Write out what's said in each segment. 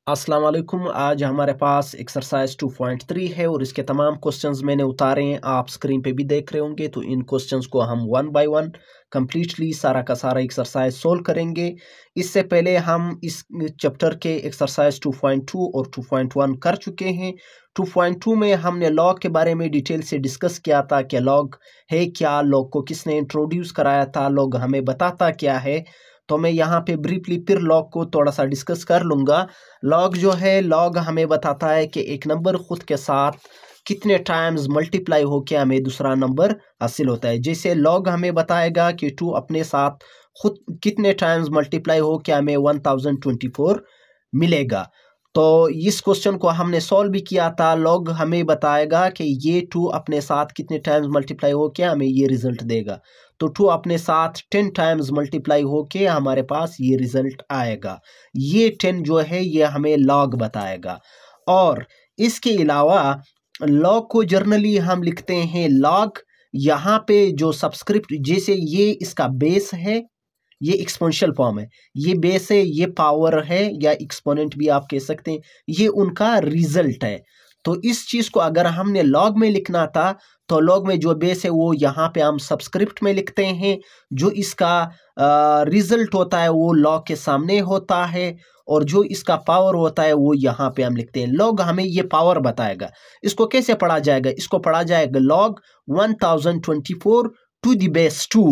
अस्सलाम वालेकुम। आज हमारे पास एक्सरसाइज 2.3 है और इसके तमाम क्वेश्चंस मैंने उतारे हैं, आप स्क्रीन पे भी देख रहे होंगे। तो इन क्वेश्चंस को हम वन बाय वन कंप्लीटली सारा का सारा एक्सरसाइज सोल्व करेंगे। इससे पहले हम इस चैप्टर के एक्सरसाइज 2.2 और 2.1 कर चुके हैं। 2.2 में हमने लॉग के बारे में डिटेल से डिस्कस किया था कि लॉग है क्या, लॉग को किसने इंट्रोड्यूस कराया था, लॉग हमें बताता क्या है। तो मैं यहाँ पे ब्रीफली फिर लॉग को थोड़ा सा डिस्कस कर लूँगा। लॉग जो है, लॉग हमें बताता है कि एक नंबर खुद के साथ कितने टाइम्स मल्टीप्लाई होकर हमें दूसरा नंबर हासिल होता है। जैसे लॉग हमें बताएगा कि 2 अपने साथ खुद कितने टाइम्स मल्टीप्लाई होकर हमें 1024 मिलेगा। तो इस क्वेश्चन को हमने सॉल्व भी किया था। लॉग हमें बताएगा कि ये 2 अपने साथ कितने टाइम्स मल्टीप्लाई होकर हमें ये रिजल्ट देगा। तो 2 अपने साथ 10 टाइम्स मल्टीप्लाई होके हमारे पास ये रिजल्ट आएगा। ये 10 जो है ये हमें लॉग बताएगा। और इसके अलावा लॉग को जर्नली हम लिखते हैं लॉग। यहाँ पे जो सब्सक्रिप्ट, जैसे ये इसका बेस है, ये एक्सपोनेंशियल फॉर्म है, ये बेस है, ये पावर है या एक्सपोनेंट भी आप कह सकते हैं, ये उनका रिजल्ट है। तो इस चीज़ को अगर हमने लॉग में लिखना था तो लॉग में जो बेस है वो यहाँ पे हम सबस्क्रिप्ट में लिखते हैं, जो इसका रिजल्ट होता है वो लॉग के सामने होता है, और जो इसका पावर होता है वो यहाँ पे हम लिखते हैं। लॉग हमें ये पावर बताएगा। इसको कैसे पढ़ा जाएगा? इसको पढ़ा जाएगा log 1024 to the base 2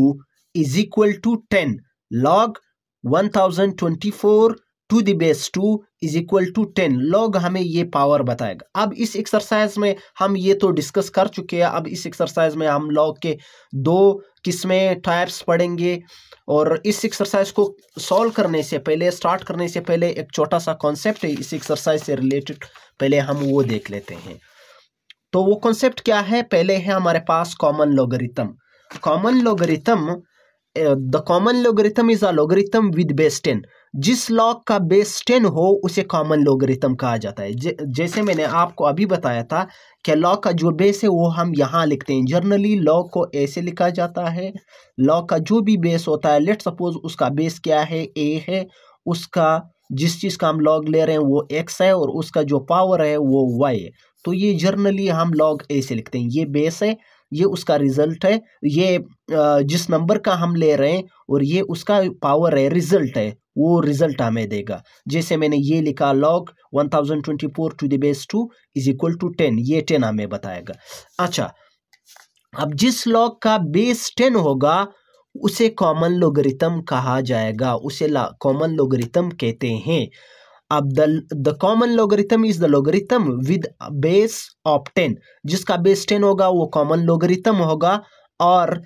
is equal to 10। Log 1024 to the base 2 is equal to 10। Log हमें ये पावर बताएगा। अब इस एक्सरसाइज में हम ये तो डिस्कस कर चुके हैं। अब इस एक्सरसाइज में हम लॉग के 2 किस्में टाइप्स पढ़ेंगे। और इस एक्सरसाइज को सॉल्व करने से पहले, स्टार्ट करने से पहले एक छोटा सा कॉन्सेप्ट है इस एक्सरसाइज से रिलेटेड, पहले हम वो देख लेते हैं। तो वो कॉन्सेप्ट क्या है? पहले है हमारे पास common logarithm. Common logarithm, the common logarithm is a logarithm with base 10। जिस लॉग का बेस 10 हो उसे कॉमन लोगरिथम कहा जाता है। जैसे मैंने आपको अभी बताया था कि लॉग का जो बेस है वो हम यहाँ लिखते हैं। जनरली लॉग को ऐसे लिखा जाता है। लॉग का जो भी बेस होता है, लेट सपोज उसका बेस क्या है, ए है, उसका जिस चीज़ का हम लॉग ले रहे हैं वो x है और उसका जो पावर है वो y है। तो ये जर्नली हम लॉग ऐसे लिखते हैं। ये बेस है, ये उसका रिजल्ट है, ये जिस नंबर का हम ले रहे हैं, और ये उसका पावर है, रिजल्ट है, वो रिजल्ट हमें देगा। जैसे मैंने ये लिखा log 1024 to the base 2 is equal to 10, ये 10 हमें बताएगा। अच्छा, अब जिस लॉग का बेस 10 होगा उसे कॉमन लोगरिथम कहा जाएगा, उसे कॉमन लोगरिथम कहते हैं। अब the common logarithm is the logarithm with base of 10। जिसका बेस 10 होगा वो कॉमन लोगरिथम होगा। और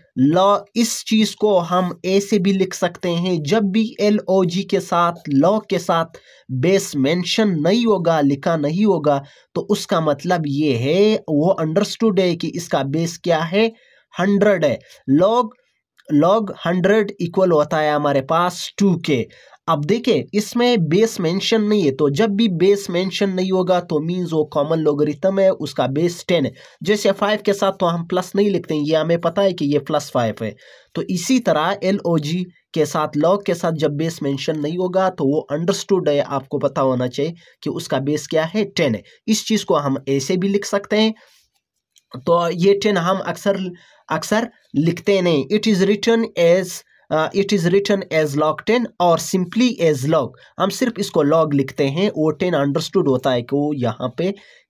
इस चीज को हम ऐसे भी लिख सकते हैं, जब भी LOG के साथ, लॉग के साथ बेस मेंशन नहीं होगा, लिखा नहीं होगा, तो उसका मतलब ये है, वो अंडरस्टूड है कि इसका बेस क्या है, 100 है। लॉग 100 इक्वल होता है हमारे पास 2 के। अब देखिए इसमें बेस मेंशन नहीं है, तो जब भी बेस मेंशन नहीं होगा तो मींस वो कॉमन लोगरिथम है, उसका बेस 10 है। जैसे 5 के साथ तो हम प्लस नहीं लिखते हैं, ये हमें पता है कि ये +5 है। तो इसी तरह LOG के साथ, लॉग के साथ जब बेस मेंशन नहीं होगा तो वो अंडरस्टूड है, आपको पता होना चाहिए कि उसका बेस क्या है, 10 है। इस चीज़ को हम ऐसे भी लिख सकते हैं। तो ये 10 हम अक्सर लिखते नहीं। It is written as log 10 और सिंपली एज लॉग। हम सिर्फ इसको लॉग लिखते हैं। वो 10 अंडरस्टूड होता है कि वो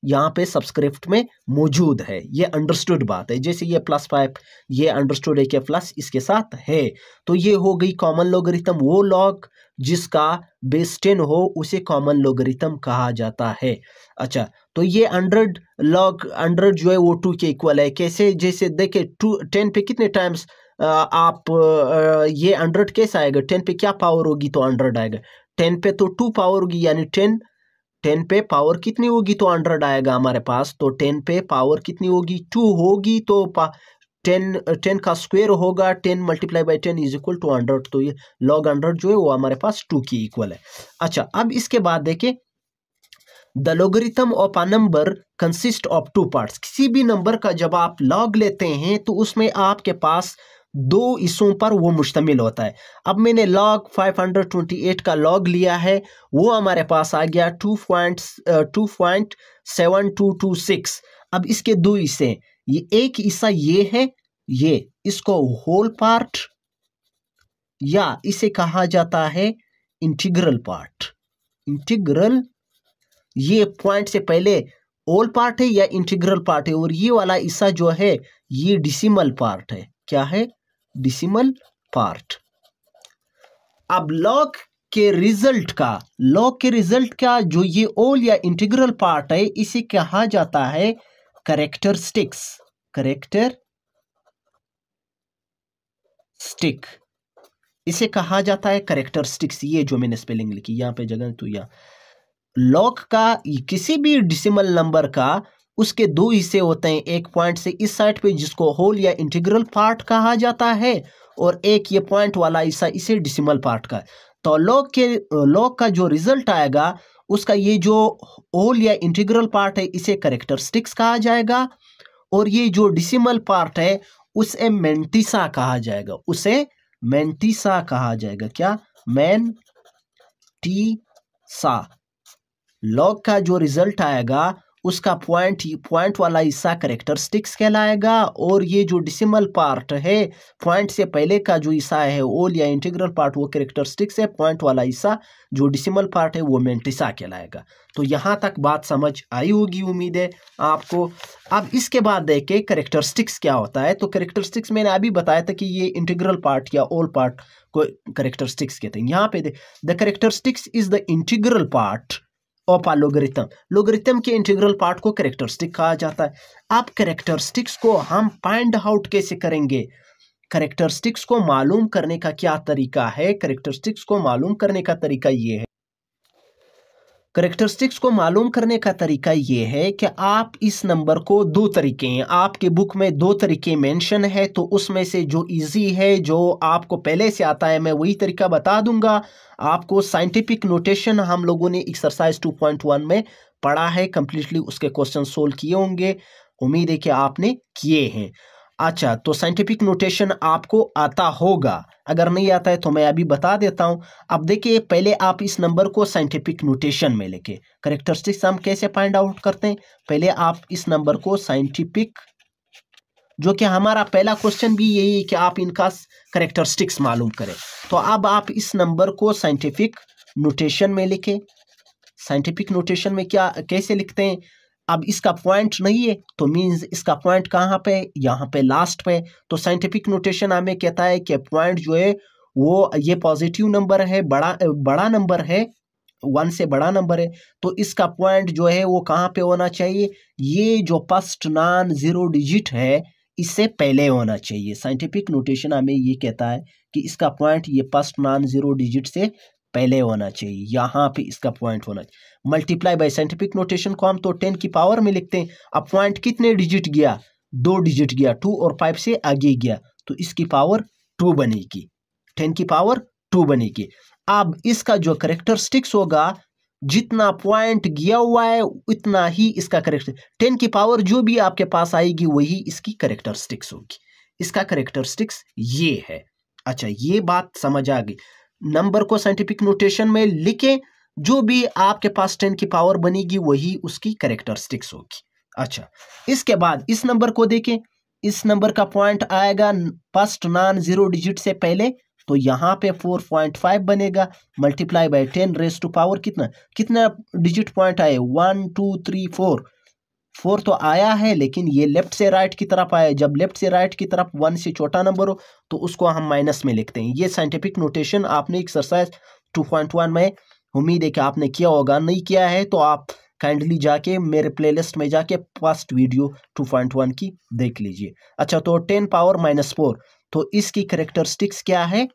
यहाँ पे सबस्क्रिप्ट में मौजूद है, ये अंडरस्टूड बात है। जैसे ये +5, ये अंडरस्टूड है कि प्लस इसके साथ है। तो ये हो गई कॉमन लोगरिथम। वो लॉग जिसका बेस 10 हो उसे कॉमन लोगरिथम कहा जाता है। अच्छा, तो ये 100 जो है वो 2 के इक्वल है। कैसे? जैसे देखे 10 पे कितने टाइम्स ये 100 कैसे आएगा? 10 पे क्या पावर होगी तो 100 आएगा। 10 पे तो 2 पावर होगी, यानी 10 पे पावर कितनी होगी तो 100 आएगा हमारे पास। तो 10 पे पावर कितनी होगी? 2 होगी। तो 10 का स्क्वायर होगा, 10 multiply by 10 is equal to 100। तो ये लॉग 100 जो है वो हमारे पास 2 की इक्वल है। अच्छा, अब इसके बाद देखें, the logarithm of a number consist of 2 parts. किसी भी नंबर का जब आप लॉग लेते हैं तो उसमें आपके पास दो हिस्सों पर वो मुश्तमिल होता है। अब मैंने log 528 का log लिया है, वो हमारे पास आ गया 2.7226। अब इसके दो हिस्से, ये एक हिस्सा ये है, ये इसको होल पार्ट या इसे कहा जाता है इंटीग्रल पार्ट। इंटीग्रल, ये पॉइंट से पहले होल पार्ट है या इंटीग्रल पार्ट है, और ये वाला हिस्सा जो है ये डेसिमल पार्ट है। क्या है? Decimal part. अब लॉग के रिजल्ट का जो ये होल या इंटीग्रल पार्ट है, इसे कहा जाता है कैरेक्टरिस्टिक्स। इसे कहा जाता है कैरेक्टरिस्टिक्स। ये जो मैंने स्पेलिंग लिखी यहाँ पे जगह, तो यहाँ लॉग का किसी भी डेसिमल नंबर का उसके दो हिस्से होते हैं, एक पॉइंट से इस साइड पे जिसको होल या इंटीग्रल पार्ट कहा जाता है, और एक ये पॉइंट वाला हिस्सा इसे डेसिमल पार्ट का। तो लॉग का जो रिजल्ट आएगा उसका ये जो होल या इंटीग्रल पार्ट है इसे कैरेक्टरिस्टिक्स कहा जाएगा, और ये जो डेसिमल पार्ट है उसे मैंटिसा कहा जाएगा। क्या? मैंटिसा। लॉग का जो रिजल्ट आएगा उसका पॉइंट वाला हिस्सा कैरेक्टरिस्टिक्स कहलाएगा, और ये जो डेसिमल पार्ट है, पॉइंट से पहले का जो हिस्सा है होल या इंटीग्रल पार्ट, वो कैरेक्टरिस्टिक्स है, पॉइंट वाला हिस्सा जो डेसिमल पार्ट है वो मैंटिसा कहलाएगा। तो यहाँ तक बात समझ आई होगी, उम्मीद है आपको। अब इसके बाद देखें कैरेक्टरिस्टिक्स क्या होता है। तो कैरेक्टरिस्टिक्स मैंने अभी बताया था कि ये इंटीग्रल पार्ट या होल पार्ट को कैरेक्टरिस्टिक्स कहते हैं। यहाँ पे the characteristics is the integral part of a logarithm के इंटीग्रल पार्ट को कैरेक्टरिस्टिक कहा जाता है। अब कैरेक्टरिस्टिक्स को हम फाइंड आउट कैसे करेंगे? कैरेक्टरिस्टिक्स को मालूम करने का क्या तरीका है? कैरेक्टरिस्टिक्स को मालूम करने का तरीका ये है, कैरेक्टरिस्टिक्स को मालूम करने का तरीका ये है कि आप इस नंबर को दो तरीके हैं, आपके बुक में दो तरीके मेंशन है, तो उसमें से जो इजी है, जो आपको पहले से आता है, मैं वही तरीका बता दूंगा आपको। साइंटिफिक नोटेशन हम लोगों ने एक्सरसाइज 2.1 में पढ़ा है कंप्लीटली, उसके क्वेश्चन सोल्व किए होंगे, उम्मीद है कि आपने किए हैं। अच्छा, तो साइंटिफिक नोटेशन आपको आता होगा, अगर नहीं आता है तो मैं अभी बता देता हूं। अब देखिए, पहले आप इस नंबर को साइंटिफिक नोटेशन में लेके कैरेक्टरिस्टिक्स हम कैसे फाइंड आउट करते हैं। पहले आप इस नंबर को साइंटिफिक, जो कि हमारा पहला क्वेश्चन भी यही है कि आप इनका कैरेक्टरिस्टिक्स मालूम करें। तो अब आप इस नंबर को साइंटिफिक नोटेशन में लिखें। साइंटिफिक नोटेशन में क्या कैसे लिखते हैं? अब इसका पॉइंट नहीं है तो मींस इसका पॉइंट कहाँ पे? यहाँ पे लास्ट पे। तो साइंटिफिक नोटेशन हमें कहता है कि पॉइंट जो है वो ये पॉजिटिव नंबर है, बड़ा नंबर है, 1 से बड़ा नंबर है, तो इसका पॉइंट जो है वो कहाँ पे होना चाहिए? ये जो फर्स्ट नॉन जीरो डिजिट है इससे पहले होना चाहिए। साइंटिफिक नोटेशन हमें ये कहता है कि इसका पॉइंट ये फर्स्ट नॉन जीरो डिजिट से पहले होना चाहिए, यहाँ पे इसका पॉइंट होना चाहिए। मल्टीप्लाई बाय, साइंटिफिक नोटेशन को हम तो 10 की पावर में लिखते हैं। अब पॉइंट कितने डिजिट गया? 2 डिजिट गया, 2 और 5 से आगे गया, तो इसकी पावर 2 बनेगी, 10 की पावर 2 बनेगी। अब इसका जो कैरेक्टरिस्टिक्स होगा, जितना पॉइंट गया हुआ है उतना ही इसका कैरेक्टर, 10 की पावर जो भी आपके पास आएगी वही इसकी कैरेक्टरिस्टिक्स होगी। इसका कैरेक्टरिस्टिक्स ये है। अच्छा, ये बात समझ आ गई। नंबर को साइंटिफिक नोटेशन में लिखें, जो भी आपके पास 10 की पावर बनेगी वही उसकी कैरेक्टरिस्टिक्स होगी। अच्छा, इसके बाद इस नंबर को देखें, इस नंबर का पॉइंट आएगा फर्स्ट नॉन जीरो डिजिट से पहले, तो यहाँ पे 4.5 बनेगा। Multiply by 10 raise to power कितना डिजिट पॉइंट आए? 1 2 3 4। 4 तो आया है, लेकिन ये लेफ्ट से राइट की तरफ आया। जब लेफ्ट से राइट की तरफ 1 से छोटा नंबर हो तो उसको हम माइनस में लिखते हैं। ये साइंटिफिक नोटेशन आपने एक्सरसाइज 2.1 में उम्मीद है कि आपने किया होगा। नहीं किया है तो आप काइंडली जाके मेरे प्लेलिस्ट में जाके फर्स्ट वीडियो 2.1 की देख लीजिए। अच्छा, तो 10 पावर -4, तो इसकी कैरेक्टरिस्टिक्स क्या है?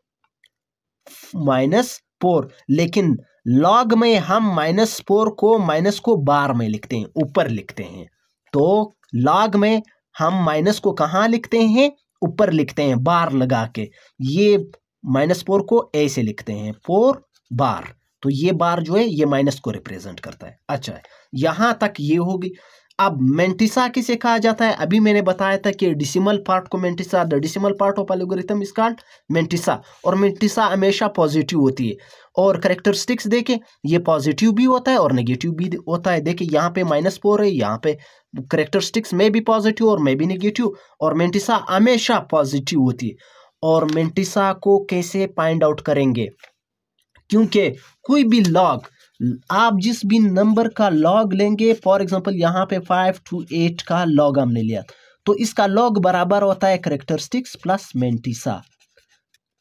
-4। लेकिन लॉग में हम -4 को माइनस को बार में लिखते हैं, ऊपर लिखते हैं। तो लॉग में हम माइनस को कहाँ लिखते हैं? ऊपर लिखते हैं, बार लगा के। ये -4 को ऐसे लिखते हैं, 4 बार। तो ये बार जो है ये माइनस को रिप्रेजेंट करता है। अच्छा, यहां तक ये होगी। अब मेंटिसा किसे कहा जाता है? अभी मैंने बताया था कि डेसिमल पार्ट को mantissa, the decimal part of algorithm is called mantissa, और मेंटिसा हमेशा पॉजिटिव होती है। और करेक्टरिस्टिक्स देखें, ये पॉजिटिव भी होता है और नेगेटिव भी होता है। देखिए यहाँ पे -4 है, यहाँ पे करेक्टरिस्टिक्स में भी पॉजिटिव और में भी नेगेटिव, और मेंटिसा हमेशा पॉजिटिव होती है। और मेंटिसा को कैसे फाइंड आउट करेंगे? क्योंकि कोई भी लॉग, आप जिस भी नंबर का लॉग लेंगे, फॉर एग्जांपल यहाँ पे 5 to 8 का लॉग हमने लिया, तो इसका लॉग बराबर होता है करेक्टरिस्टिक्स प्लस मेंटिसा।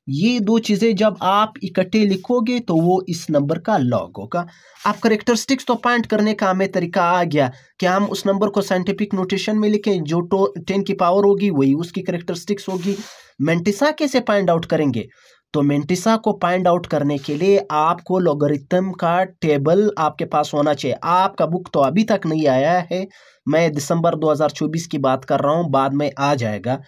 ये दो चीजें जब आप इकट्ठे लिखोगे तो वो इस नंबर का लॉग होगा। आप करेक्टरिस्टिक्स तो फाइंड करने का हमें तरीका आ गया कि हम उस नंबर को साइंटिफिक नोटेशन में लिखें, जो 10 की पावर होगी वही उसकी करेक्टरिस्टिक्स होगी। मेंटिसा कैसे फाइंड आउट करेंगे? तो मेंटिसा को फाइंड आउट करने के लिए आपको लॉगरिथम का टेबल आपके पास होना चाहिए। आपका बुक तो अभी तक नहीं आया है, मैं दिसंबर 2024 की बात कर रहा हूँ, बाद में आ जाएगा।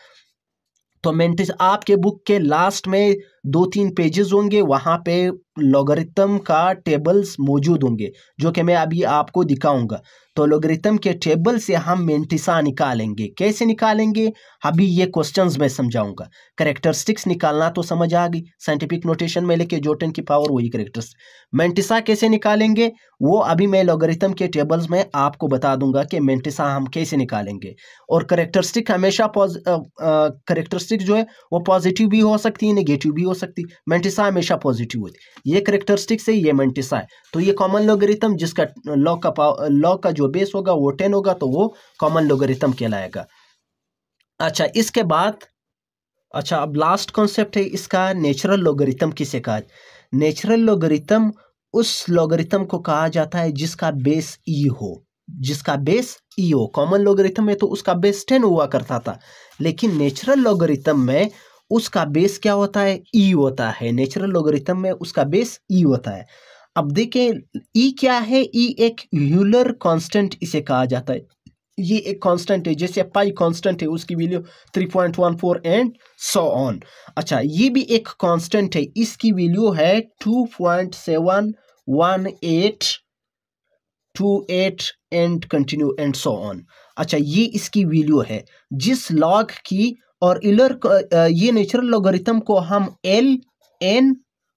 तो मेंटिस आपके बुक के लास्ट में 2-3 पेजेस होंगे, वहाँ पे लॉगरिथम का टेबल्स मौजूद होंगे, जो कि मैं अभी आपको दिखाऊंगा। तो लॉगरिथम के टेबल से हम मेंटिसा निकालेंगे। कैसे निकालेंगे अभी ये क्वेश्चंस में समझाऊंगा। करेक्टरिस्टिक्स निकालना तो समझ आ गई, साइंटिफिक नोटेशन में लेके जो 10 की पावर वही करेक्टरिस्टिक्स। मेंटिसा कैसे निकालेंगे वो अभी मैं लॉगरिथम के टेबल्स में आपको बता दूंगा कि मेंटिसा हम कैसे निकालेंगे। और करेक्टरिस्टिक हमेशा करेक्टरिस्टिक जो है वो पॉजिटिव भी हो सकती है, नेगेटिव भी हो सकती है। मेंटिसा हमेशा पॉजिटिव होती है। ये करेक्टरिस्टिक से ये मेंटिसा है। तो ये कॉमन लॉगरिथम जिसका लॉग का जो बेस होगा वो 10 होगा, तो वो कॉमन लॉगरिथम कहलाएगा। अच्छा, इसके बाद अब लास्ट कॉन्सेप्ट है इसका, नेचुरल लॉगरिथम किसे कहा? नेचुरल लॉगरिथम उस लॉगरिथम को कहा जाता है जिसका बेस ई हो, जिसका बेस ई हो। कॉमन लॉगरिथम में तो उसका बेस 10 हुआ करता था, लेकिन नेचुरल लॉगरिथम में उसका बेस क्या होता है? ई होता है। नेचुरल लॉगरिथम में उसका बेस ई होता है। अब देखें ई क्या है? ई एक यूलर कांस्टेंट इसे कहा जाता है। ये एक कांस्टेंट है, जैसे पाई कांस्टेंट है, उसकी वैल्यू 3.14 एंड सो ऑन। अच्छा, ये भी एक कांस्टेंट है, इसकी वैल्यू है 2.71828 and continue and so on. अच्छा, ये इसकी वैल्यू है जिस लॉग की, और ये नेचुरल लॉगरिथम को हम एल एन,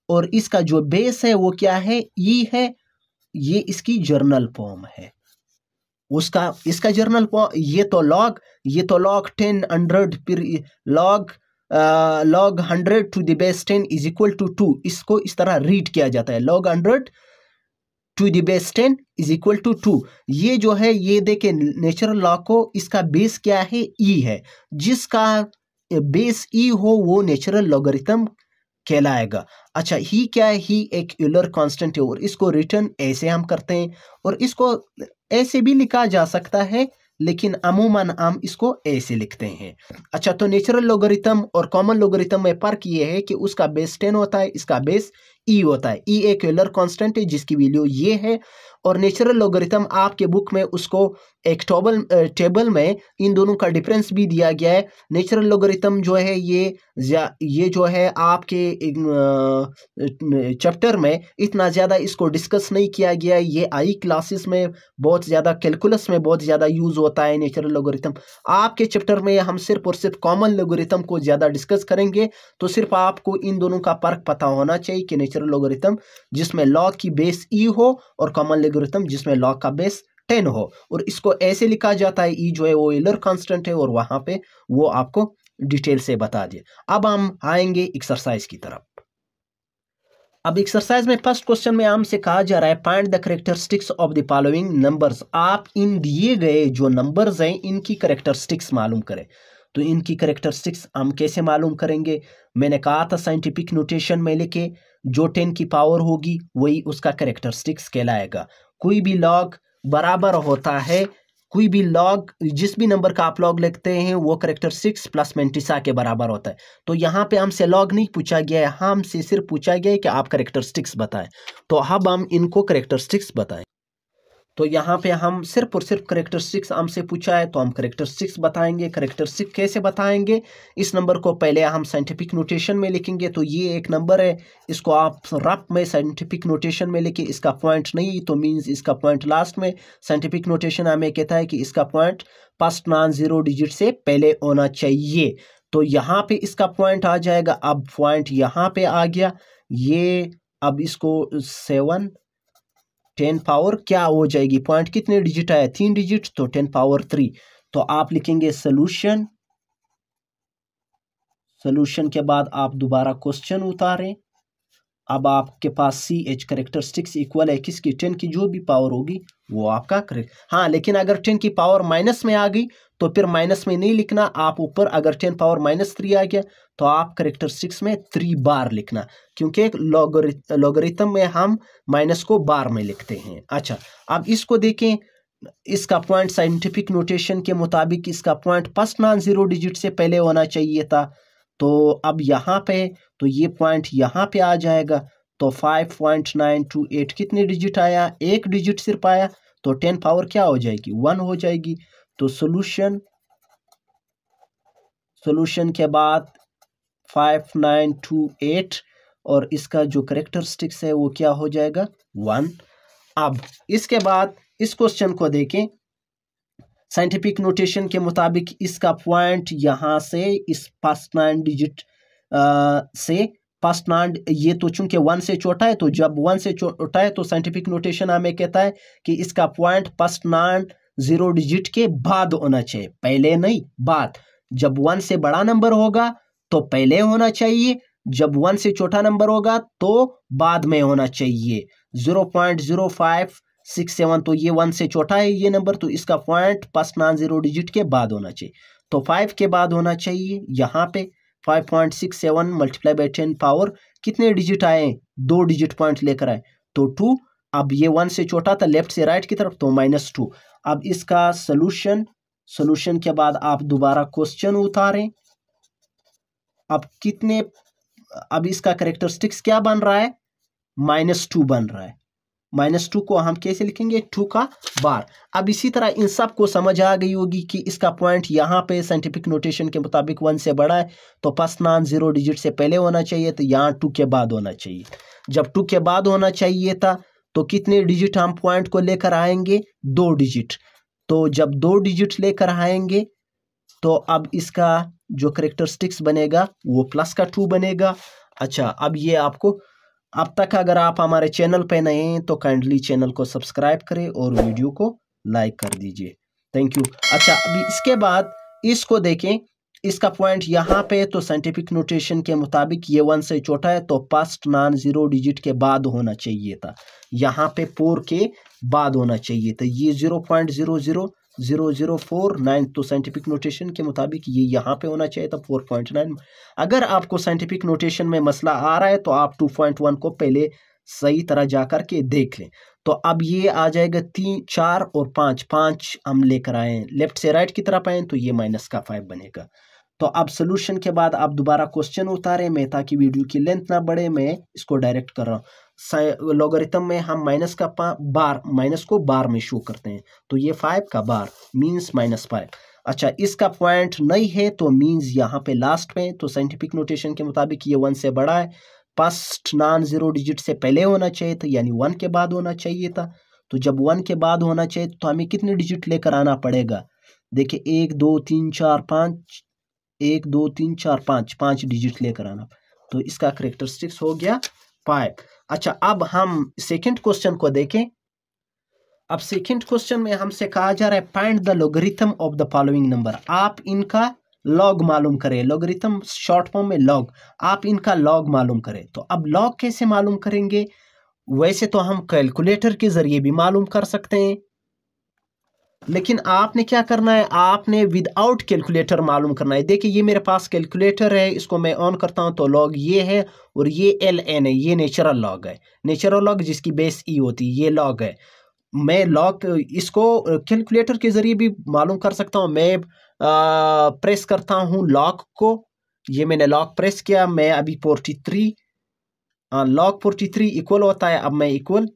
और इसका जो बेस है वो क्या है? ई है। ये इसकी जर्नल फॉर्म है उसका, इसका जर्नल फॉर्म। ये तो लॉग 10 100 फिर log 100 to the base 10 is equal to 2। इसको इस तरह रीड किया जाता है, log 100 to the base 10 is equal to 2। ये जो है, ये देखे नेचुरल लॉग को, इसका बेस क्या है? ई है। जिसका बेस ई हो वो नेचुरल लॉगरिथम कहलाएगा। अच्छा, ही क्या है? ही एक यूलर कांस्टेंट है, और इसको रिटर्न ऐसे हम करते हैं, और इसको ऐसे भी लिखा जा सकता है, लेकिन अमूमन हम इसको ऐसे लिखते हैं। अच्छा, तो नेचुरल लॉगरिथम और कॉमन लॉगरिथम में फर्क ये है कि उसका बेस 10 होता है, इसका बेस ई होता है। ई एक यूलर कांस्टेंट है जिसकी वैल्यू ये है, और नेचुरल लॉगरिथम आपके बुक में उसको एक टेबल में इन दोनों का डिफरेंस भी दिया गया है। नेचुरल लॉगरिथम जो है ये जो है आपके चैप्टर में इतना ज़्यादा इसको डिस्कस नहीं किया गया है। ये आई क्लासेस में बहुत ज़्यादा, कैलकुलस में बहुत ज़्यादा यूज़ होता है नेचुरल लॉगरिथम। आपके चैप्टर में हम सिर्फ और सिर्फ कॉमन लॉगरिथम को ज़्यादा डिस्कस करेंगे। तो सिर्फ आपको इन दोनों का फर्क पता होना चाहिए कि नेचुरल लॉगरिथम जिसमें लॉग की बेस ई हो, और कॉमन लॉगरिथम जिसमें लॉग का बेस 10 हो। और इसको ऐसे लिखा जाता है, ई जो है वो यूलर कांस्टेंट है, और वहां पे वो आपको डिटेल से बता दिए। अब हम आएंगे एक्सरसाइज की तरफ। अब एक्सरसाइज में फर्स्ट क्वेश्चन में हमसे कहा जा रहा है find the characteristics of the following numbers. आप इन दिए गए जो नंबर्स हैं इनकी कैरेक्टरिस्टिक्स मालूम करें। तो इनकी कैरेक्टरिस्टिक्स हम कैसे मालूम करेंगे? मैंने कहा था साइंटिफिक नोटेशन में लिखे, जो 10 की पावर होगी वही उसका कैरेक्टरिस्टिक्स कहलाएगा। कोई भी लॉग बराबर होता है, कोई भी लॉग, जिस भी नंबर का आप लॉग लिखते हैं वो कैरेक्टरिस्टिक्स प्लस मेंटिसा के बराबर होता है। तो यहाँ पे हमसे लॉग नहीं पूछा गया है, हमसे सिर्फ पूछा गया है कि आप कैरेक्टरिस्टिक्स बताएं। तो अब हम इनको कैरेक्टरिस्टिक्स बताएं। तो यहाँ पे हम सिर्फ और सिर्फ करेक्टरिस्टिक्स हमसे पूछा है तो हम करेक्टरिस्टिक्स बताएंगे। करेक्टरिस्टिक कैसे बताएंगे? इस नंबर को पहले हम साइंटिफिक नोटेशन में लिखेंगे। तो ये एक नंबर है, इसको आप रफ में साइंटिफिक नोटेशन में लिखे, इसका पॉइंट नहीं तो मीन्स इसका पॉइंट लास्ट में। साइंटिफिक नोटेशन हमें कहता है कि इसका point first non zero digit से पहले होना चाहिए। तो यहाँ पे इसका पॉइंट आ जाएगा। अब पॉइंट यहाँ पे आ गया ये। अब इसको 7 10 पावर क्या हो जाएगी? पॉइंट कितने डिजिट आया? 3 डिजिट, तो 10 पावर 3। तो आप लिखेंगे सॉल्यूशन। सॉल्यूशन के बाद आप दोबारा क्वेश्चन उतारें। अब आपके पास सी एच करेक्टरिस्टिक्स इक्वल है किसकी? 10 की जो भी पावर होगी वो आपका करेक्ट। हाँ, लेकिन अगर 10 की पावर माइनस में आ गई तो फिर माइनस में नहीं लिखना आप ऊपर। अगर 10 पावर -3 आ गया तो आप करेक्टरिस्टिक्स में 3 बार लिखना, क्योंकि लॉगरिथम में हम माइनस को बार में लिखते हैं। अच्छा, अब इसको देखें। इसका पॉइंट साइंटिफिक नोटेशन के मुताबिक इसका point first non zero digit से पहले होना चाहिए था। तो अब यहाँ पे तो ये पॉइंट यहाँ पे आ जाएगा। तो 5.928 कितने डिजिट आया? एक डिजिट सिर्फ आया। तो 10 पावर क्या हो जाएगी? 1 हो जाएगी। तो सॉल्यूशन के बाद 5928 और इसका जो करेक्टरिस्टिक्स है वो क्या हो जाएगा? 1। अब इसके बाद इस क्वेश्चन को देखें। साइंटिफिक नोटेशन के मुताबिक इसका पॉइंट यहाँ से इस फर्स्ट 9 डिजिट से फर्स्ट 9, ये तो चूंकि 1 से छोटा है, तो जब 1 से छोटा है तो साइंटिफिक नोटेशन हमें कहता है कि इसका पॉइंट फर्स्ट 9 जीरो डिजिट के बाद होना चाहिए, पहले नहीं, बाद। जब 1 से बड़ा नंबर होगा तो पहले होना चाहिए, जब 1 से छोटा नंबर होगा तो बाद में होना चाहिए। 0.0567, तो ये 1 से छोटा है ये नंबर, तो इसका point first non zero digit के बाद होना चाहिए। तो 5 के बाद होना चाहिए। यहाँ पे 5.67 मल्टीप्लाई बाई 10 पावर कितने डिजिट आए? 2 डिजिट पॉइंट लेकर आए, तो 2। अब ये 1 से छोटा था लेफ्ट से राइट की तरफ, तो -2। अब इसका सॉल्यूशन के बाद आप दोबारा क्वेश्चन उतारें। अब कितने, अब इसका करेक्टरिस्टिक्स क्या बन रहा है? -2 बन रहा है। -2 को हम कैसे लिखेंगे? 2 का बार। अब इसी तरह इन सब को समझ आ गई होगी कि इसका पॉइंट यहाँ पे साइंटिफिक नोटेशन के मुताबिक 1 से बड़ा है तो फर्स्ट नॉन जीरो डिजिट से पहले होना चाहिए, तो यहाँ 2 के बाद होना चाहिए। जब 2 के बाद होना चाहिए था तो कितने डिजिट हम पॉइंट को लेकर आएंगे? 2 डिजिट। तो जब 2 डिजिट लेकर आएंगे तो अब इसका जो करेक्टरिस्टिक्स बनेगा वो प्लस का 2 बनेगा। अच्छा, अब ये आपको, अब तक अगर आप हमारे चैनल पे नए हैं तो काइंडली चैनल को सब्सक्राइब करें और वीडियो को लाइक कर दीजिए। Thank you. अच्छा, अभी इसके बाद इसको देखें। इसका पॉइंट यहाँ पे तो साइंटिफिक नोटेशन के मुताबिक ये 1 से छोटा है तो फर्स्ट नॉन जीरो डिजिट के बाद होना चाहिए था, यहाँ पे 4 के बाद होना चाहिए था। ये 0.000049, तो साइंटिफिक नोटेशन के मुताबिक ये यहाँ पे होना चाहिए था 4.9। अगर आपको साइंटिफिक नोटेशन में मसला आ रहा है तो आप 2.1 को पहले सही तरह जा कर के देख लें। तो अब ये आ जाएगा 3, 4 और 5 हम लेकर आए हैं, लेफ्ट से राइट की तरफ आए तो ये -5 बनेगा। तो अब सॉल्यूशन के बाद आप दोबारा क्वेश्चन उतारें। मैं, ताकि वीडियो की लेंथ ना बढ़े, मैं इसको डायरेक्ट कर रहा हूँ। लॉगरिथम में हम माइनस को बार में शो करते हैं, तो ये 5 का बार मीन्स -5। अच्छा, इसका पॉइंट नहीं है तो मीन्स यहाँ पे लास्ट में, तो साइंटिफिक नोटेशन के मुताबिक ये 1 से बड़ा है, फर्स्ट नॉन जीरो डिजिट से पहले होना चाहिए था, यानी 1 के बाद होना चाहिए था। तो जब 1 के बाद होना चाहिए तो हमें कितने डिजिट लेकर आना पड़ेगा? देखिए 1 2 3 4 5, 1 2 3 4 5 डिजिट लेकर आना, तो इसका करेक्टरिस्टिक्स हो गया 5। अच्छा, अब हम सेकंड क्वेश्चन को देखें। अब सेकंड क्वेश्चन में हमसे कहा जा रहा है find the logarithm of the following number. आप इनका लॉग मालूम करें। लॉगरिथम शॉर्ट फॉर्म में लॉग, आप इनका लॉग मालूम करें। तो अब लॉग कैसे मालूम करेंगे? वैसे तो हम कैलकुलेटर के जरिए भी मालूम कर सकते हैं, लेकिन आपने क्या करना है? आपने विदाउट कैलकुलेटर मालूम करना है। देखिए ये मेरे पास कैलकुलेटर है, इसको मैं ऑन करता हूं तो लॉग ये है और ये LN है, ये नेचुरल लॉग है। नेचुरल लॉग जिसकी बेस E होती है, ये लॉग है। मैं लॉग इसको कैलकुलेटर के जरिए भी मालूम कर सकता हूं। मैं प्रेस करता हूं लॉग को, ये मैंने लॉग प्रेस किया, मैं अभी 43 लॉग 43 इक्वल होता है। अब मैं इक्वल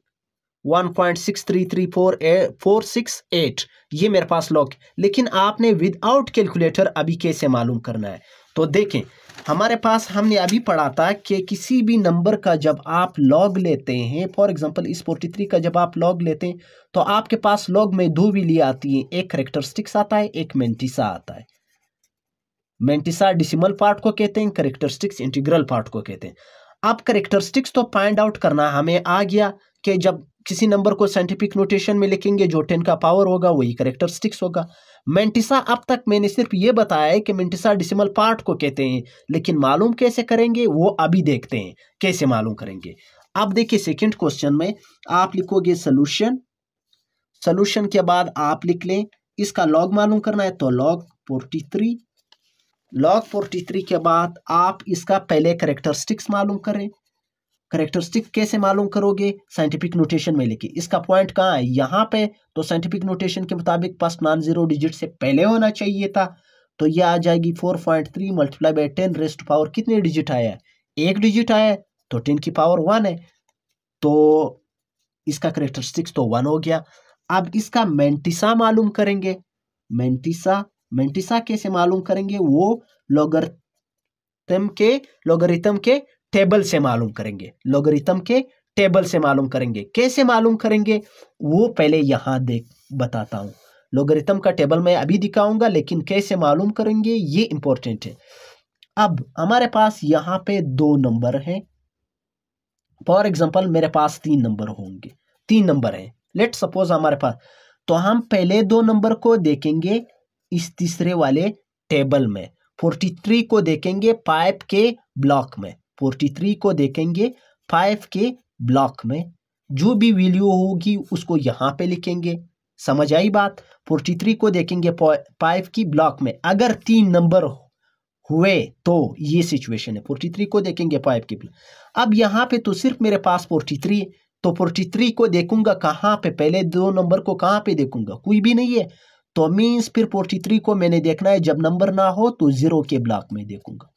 1.633468 ये मेरे पास लॉग, लेकिन आपने विदाउट कैलकुलेटर अभी कैसे मालूम करना है। तो देखें, हमारे पास हमने अभी पढ़ा था कि किसी भी नंबर का जब आप लॉग लेते हैं, फॉर एग्जांपल इस 43 का जब आप लॉग लेते हैं तो आपके पास लॉग में दो वैल्यू आती है, एक कैरेक्टरिस्टिक्स आता है, एक मेंटिसा आता है। मेंटिसा डेसिमल पार्ट को कहते हैं, कैरेक्टरिस्टिक्स इंटीग्रल पार्ट को कहते हैं। अब कैरेक्टरिस्टिक्स तो फाइंड आउट करना हमें आ गया कि जब किसी नंबर को साइंटिफिक नोटेशन में लिखेंगे जो 10 का पावर होगा वही कैरेक्टरिस्टिक्स होगा। मेंटिसा अब तक मैंने सिर्फ ये बताया है कि मेंटिसा डेसिमल पार्ट को कहते हैं, लेकिन मालूम कैसे करेंगे वो अभी देखते हैं कैसे मालूम करेंगे। अब देखिए सेकंड क्वेश्चन में आप लिखोगे सोल्यूशन, सोल्यूशन के बाद आप लिख लें इसका लॉग मालूम करना है तो लॉग 43, लॉग 43 के बाद आप इसका पहले कैरेक्टरिस्टिक्स मालूम करें। कैरेक्टरिस्टिक कैसे मालूम करोगे? साइंटिफिक नोटेशन में लिखिए। इसका पॉइंट कहाँ है? यहाँ पे। तो साइंटिफिक नोटेशन के मुताबिक फर्स्ट नॉन जीरो डिजिट से पहले होना चाहिए था, तो ये आ जाएगी 4.3 multiply by 10 raise to power कितने डिजिट आया है? एक डिजिट आया है, तो 10 की पावर 1 है, तो इसका कैरेक्टरिस्टिक्स तो 1 हो गया। अब इसका मेंटिसा मालूम करेंगे। मेंटिसा कैसे मालूम करेंगे? वो लोगरिथम के टेबल से मालूम करेंगे। लोगरिथम के टेबल से मालूम करेंगे। कैसे मालूम करेंगे वो पहले यहां बताता हूं। लोगरिथम का टेबल मैं अभी दिखाऊंगा, लेकिन कैसे मालूम करेंगे ये इंपॉर्टेंट है। अब हमारे पास यहां पे दो नंबर हैं। फॉर एग्जांपल मेरे पास 3 नंबर होंगे, 3 नंबर हैं लेट सपोज हमारे पास। तो हम पहले दो नंबर को देखेंगे इस तीसरे वाले टेबल में। 43 को देखेंगे 5 के ब्लॉक में। 43 को देखेंगे 5 के ब्लॉक में। जो भी वैल्यू होगी उसको यहाँ पे लिखेंगे। समझ आई बात? 43 को देखेंगे 5 की ब्लॉक में। अगर 3 नंबर हुए तो ये सिचुएशन है। 43 को देखेंगे 5 की ब्लॉक। अब यहाँ पे तो सिर्फ मेरे पास 43 है, तो 43 को देखूंगा कहाँ पे? पहले दो नंबर को कहाँ पे देखूंगा? कोई भी नहीं है, तो मीन्स फिर 43 को मैंने देखना है जब नंबर ना हो तो 0 के ब्लॉक में देखूंगा।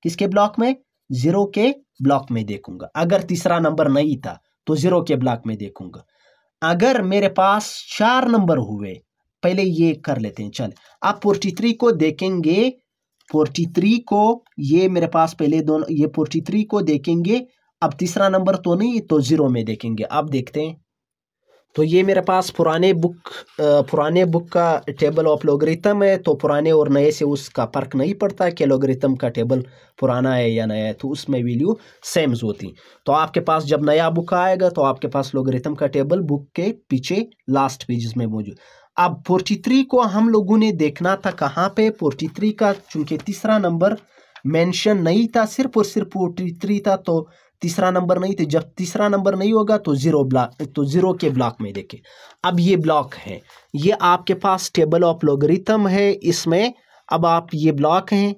किसके ब्लॉक में? 0 के ब्लॉक में देखूंगा। अगर तीसरा नंबर नहीं था तो 0 के ब्लॉक में देखूंगा। अगर मेरे पास 4 नंबर हुए, पहले ये कर लेते हैं चल। आप 43 को देखेंगे, 43 को ये मेरे पास पहले दोनों, ये 43 को देखेंगे। अब तीसरा नंबर तो नहीं तो 0 में देखेंगे। अब देखते हैं, तो ये मेरे पास पुराने बुक का टेबल ऑफ लॉगरिथम है। तो पुराने और नए से उसका फर्क नहीं पड़ता कि लॉगरिथम का टेबल पुराना है या नया है, तो उसमें वैल्यू सेम्स होती। तो आपके पास जब नया बुक आएगा तो आपके पास लॉगरिथम का टेबल बुक के पीछे लास्ट पेजेस में मौजूद। अब 43 को हम लोगों ने देखना था कहाँ पे? 43 का चूंकि तीसरा नंबर मेंशन नहीं था, सिर्फ और सिर्फ 43 था, तो तीसरा नंबर नहीं थे। जब तीसरा नंबर नहीं होगा तो 0 के ब्लॉक में देखें। अब ये ब्लॉक है, ये आपके पास टेबल ऑफ लॉगरिथम है इसमें। अब आप ये ब्लॉक हैं।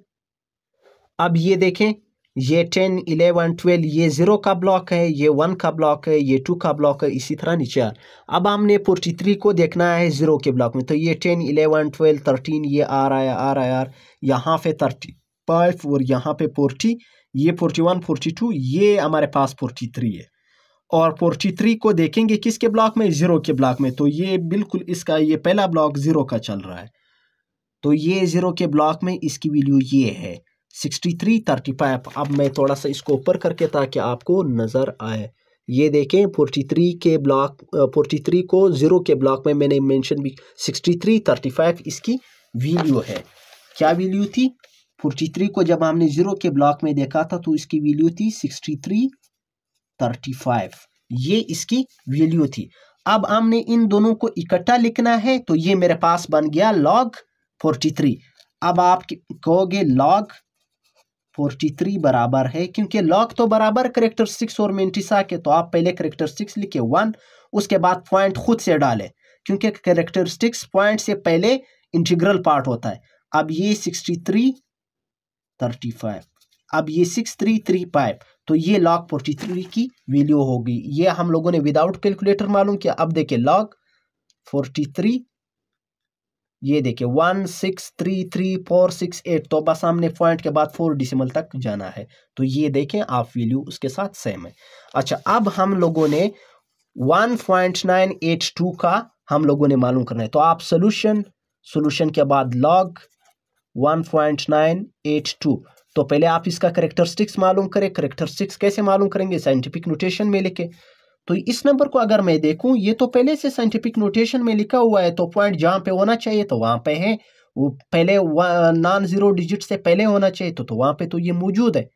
अब ये देखें, ये 10, 11, 12 ये 0 का ब्लॉक है, ये 1 का ब्लॉक है, ये 2 का ब्लॉक है, इसी तरह नीचे आ। अब हमने 43 को देखना है 0 के ब्लॉक में, तो ये 10, 11, 12, 13 ये आ रहा है, यहाँ पे 35 और यहाँ पे 40, ये 41, 42, ये हमारे पास 43 है। और 43 को देखेंगे किसके ब्लॉक में? 0 के ब्लॉक में। तो ये बिल्कुल इसका ये पहला ब्लॉक 0 का चल रहा है, तो ये 0 के ब्लॉक में इसकी वैल्यू ये है 63, 35। अब मैं थोड़ा सा इसको ऊपर करके ताकि आपको नज़र आए। ये देखें 43 के ब्लॉक, 43 को 0 के ब्लॉक में मैंने मेंशन भी 63, 35 इसकी वैल्यू है। क्या वैल्यू थी? 43 को जब हमने 0 के ब्लॉक में देखा था तो इसकी वैल्यू थी 63, 35, ये इसकी वैल्यू थी। अब हमने इन दोनों को इकट्ठा लिखना है, तो ये मेरे पास बन गया log 43। अब आप कहोगे log 43 बराबर है, क्योंकि log तो बराबर कैरेक्टरिस्टिक्स और मेंटिसा के, तो आप पहले कैरेक्टरिस्टिक्स लिखे 1, उसके बाद पॉइंट खुद से डालें, क्योंकि कैरेक्टरिस्टिक्स पॉइंट से पहले इंटीग्रल पार्ट होता है। अब ये 63, 35, अब ये 6335, तो ये log 43 की वैल्यू होगी। ये हम लोगों ने विदाउट कैलकुलेटर मालूम किया। अब देखिए log 43, ये देखिए 1633468, तो बस हमने पॉइंट के बाद 4 डिसिमल तक जाना है। तो ये देखें आप वैल्यू उसके साथ सेम है। अच्छा, अब हम लोगों ने 1.982 का हम लोगों ने मालूम करना है। तो आप सोल्यूशन के बाद लॉग 1.982। तो पहले आप इसका कैरेक्टरिस्टिक्स मालूम करें। कैरेक्टरिस्टिक्स कैसे मालूम करेंगे? साइंटिफिक नोटेशन में लिखे। तो इस नंबर को अगर मैं देखूं, ये तो पहले से साइंटिफिक नोटेशन में लिखा हुआ है, तो पॉइंट जहां पे होना चाहिए तो वहां पे है। वो पहले नॉन जीरो डिजिट से पहले होना चाहिए तो वहां पे तो ये मौजूद है।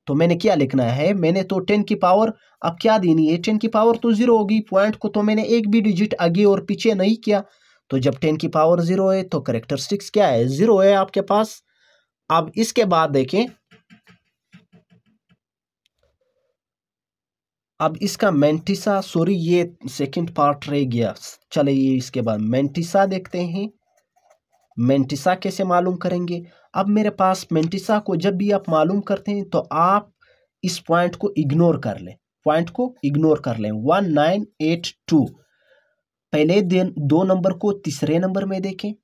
तो मैंने क्या लिखना है? मैंने तो 10 की पावर अब क्या देनी है? 10 की पावर तो जीरो होगी। पॉइंट को तो मैंने एक भी डिजिट आगे और पीछे नहीं किया। तो जब 10 की पावर जीरो है तो कैरेक्टरिस्टिक्स क्या है? जीरो है आपके पास। अब इसके बाद देखें, अब इसका मेंटिसा, सॉरी ये सेकंड पार्ट रह गया। चले ये इसके बाद मेंटिसा देखते हैं। मेंटिसा कैसे मालूम करेंगे? अब मेरे पास मेंटिसा को जब भी आप मालूम करते हैं तो आप इस पॉइंट को इग्नोर कर लें। पॉइंट को इग्नोर कर लें। 1982 पहले दो नंबर को तीसरे नंबर में देखें।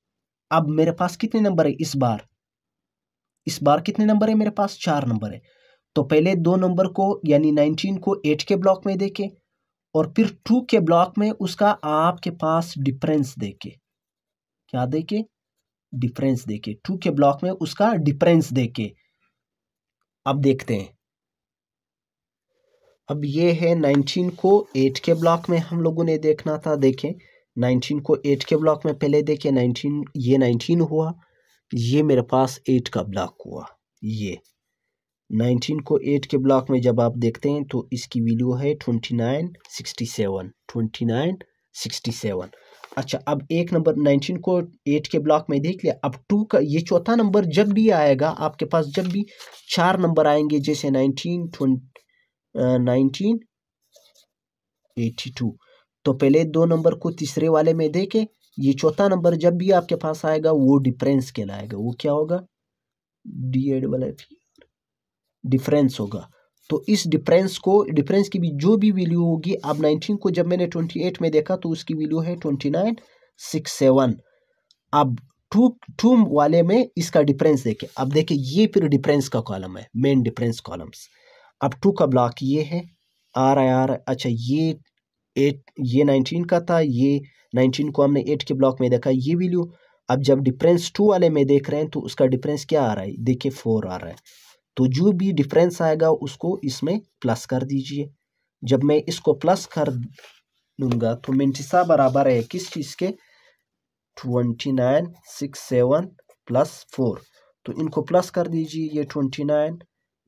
अब मेरे पास कितने नंबर है इस बार? इस बार कितने नंबर है मेरे पास? 4 नंबर है। तो पहले दो नंबर को यानी 19 को 8 के ब्लॉक में देखें और फिर 2 के ब्लॉक में उसका आपके पास डिफरेंस देके। क्या देके? डिफरेंस देके। 2 के ब्लॉक में उसका डिफरेंस देके। अब देखते हैं। अब ये है 19 को 8 के ब्लॉक में हम लोगों ने देखना था। देखें 19 को 8 के ब्लॉक में पहले देखें। 19 ये 19 हुआ, ये मेरे पास 8 का ब्लॉक हुआ। ये 19 को 8 के ब्लॉक में जब आप देखते हैं तो इसकी वैल्यू है 2967। 2967। अच्छा, अब एक नंबर 19 को 8 के ब्लॉक में देख लिया। अब 2 का ये चौथा नंबर जब भी आएगा आपके पास, जब भी 4 नंबर आएंगे जैसे 1982, तो पहले दो नंबर को तीसरे वाले में देके, ये चौथा नंबर जब भी आपके पास आएगा वो डिफरेंस कहलाएगा। वो क्या होगा? डिफरेंस होगा। तो इस डिफरेंस की भी जो भी वैल्यू होगी, अब 19 को जब मैंने 28 में देखा तो उसकी वैल्यू है 2967। अब टू वाले में इसका डिफरेंस देखें। अब देखिए ये फिर डिफरेंस का कॉलम है, मेन डिफरेंस कॉलम्स। अब 2 का ब्लॉक ये है, आ रहा है। अच्छा, ये 19 का था, ये 19 को हमने 8 के ब्लॉक में देखा, ये वैल्यू। अब जब डिफरेंस 2 वाले में देख रहे हैं तो उसका डिफरेंस क्या आ रहा है? देखिए 4 आ रहा है। तो जो भी डिफरेंस आएगा उसको इसमें प्लस कर दीजिए। जब मैं इसको प्लस कर दूंगा तो मेंटिसा बराबर है किस चीज़ के? 2967 प्लस 4। तो इनको प्लस कर दीजिए। ये 29,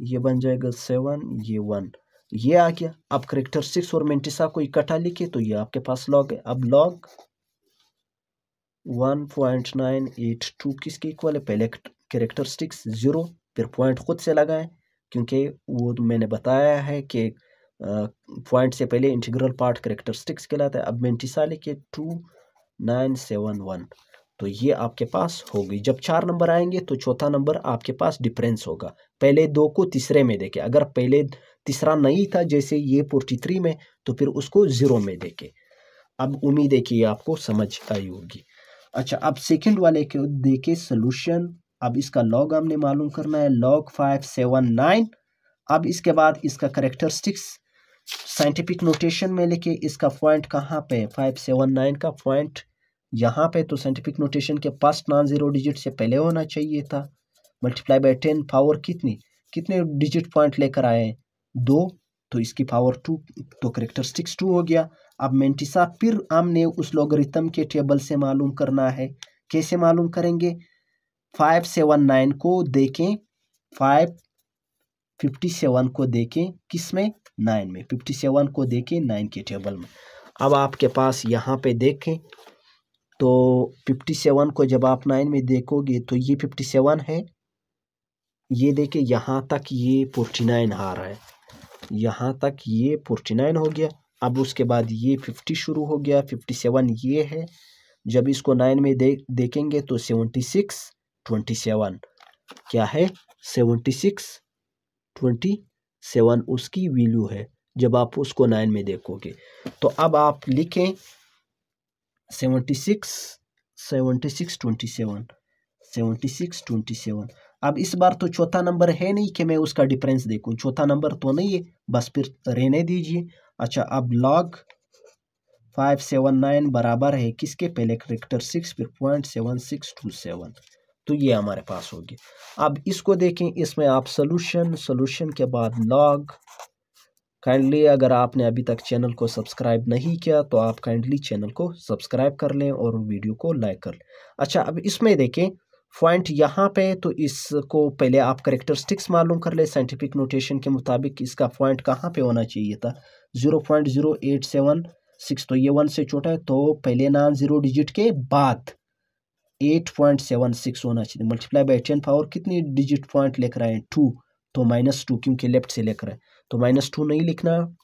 ये बन जाएगा 7, ये 1, ये आ गया। अब कैरेक्टरिस्टिक्स और मेंटिसा को इकट्ठा लिखे तो ये आपके पास लॉग है। अब लॉग 1.982 किसके इक्वल है? पहले कैरेक्टरिस्टिक्स 0, फिर पॉइंट खुद से लगाएं क्योंकि वो मैंने बताया है कि पॉइंट से पहले इंटीग्रल पार्ट कैरेक्टरिस्टिक्स कहलाता है। अब मेंटिसा लिखे 2971। तो ये आपके पास होगी। जब 4 नंबर आएंगे तो चौथा नंबर आपके पास डिफरेंस होगा। पहले दो को तीसरे में देखे। अगर पहले तीसरा नहीं था जैसे ये 43 में, तो फिर उसको 0 में देखे। अब उम्मीद है कि आपको समझ आई होगी। अच्छा, अब सेकंड वाले को देखे सोल्यूशन। अब इसका लॉग हमने मालूम करना है, लॉग 579। अब इसके बाद इसका कैरेक्टरिस्टिक्स साइंटिफिक नोटेशन में लिखे। इसका पॉइंट कहाँ पे? 579 का पॉइंट यहाँ पे। तो साइंटिफिक नोटेशन के फर्स्ट नॉन जीरो डिजिट से पहले होना चाहिए था। मल्टीप्लाई बाय 10 पावर कितने डिजिट पॉइंट लेकर आए हैं? 2। तो इसकी पावर 2, तो कैरेक्टरिस्टिक्स 2 हो गया। अब मेंटिसा फिर हमने उस लॉगरिथम के टेबल से मालूम करना है। कैसे मालूम करेंगे? 579 को देखें, 557 को देखें किस में? 9 में। 57 को देखें 9 के टेबल में। अब आपके पास यहाँ पे देखें तो 57 को जब आप 9 में देखोगे तो ये 57 है। ये देखें यहाँ तक ये 49 आ रहा है, यहाँ तक ये 49 हो गया। अब उसके बाद ये 50 शुरू हो गया। 57 ये है। जब इसको 9 में देखेंगे तो 76 27 क्या है? 76 27 उसकी वैल्यू है जब आप उसको 9 में देखोगे। तो अब आप लिखें 76 27। अब इस बार तो चौथा नंबर है नहीं कि मैं उसका डिफरेंस देखूं। चौथा नंबर तो नहीं है, बस फिर रहने दीजिए। अच्छा, अब लॉग 579 बराबर है किसके, पहले करेक्टरिस्टिक्स फिर 0.7627। तो ये हमारे पास होगी। अब इसको देखें, इसमें आप सॉल्यूशन के बाद लॉग। काइंडली अगर आपने अभी तक चैनल को सब्सक्राइब नहीं किया तो आप काइंडली चैनल को सब्सक्राइब कर लें और वीडियो को लाइक कर लें। अच्छा, अब इसमें देखें पॉइंट यहाँ पे, तो इसको पहले आप करेक्टरिस्टिक्स मालूम कर ले साइंटिफिक नोटेशन के मुताबिक। इसका पॉइंट कहाँ पे होना चाहिए था, 0.0876। तो ये 1 से छोटा है, तो पहले ना 0 डिजिट के बाद 8.76 होना चाहिए। मल्टीप्लाई बाई 10 पावर कितनी डिजिट पॉइंट लेकर आए, 2, तो -2 क्योंकि लेफ्ट से लेकर आए, तो -2 नहीं लिखना,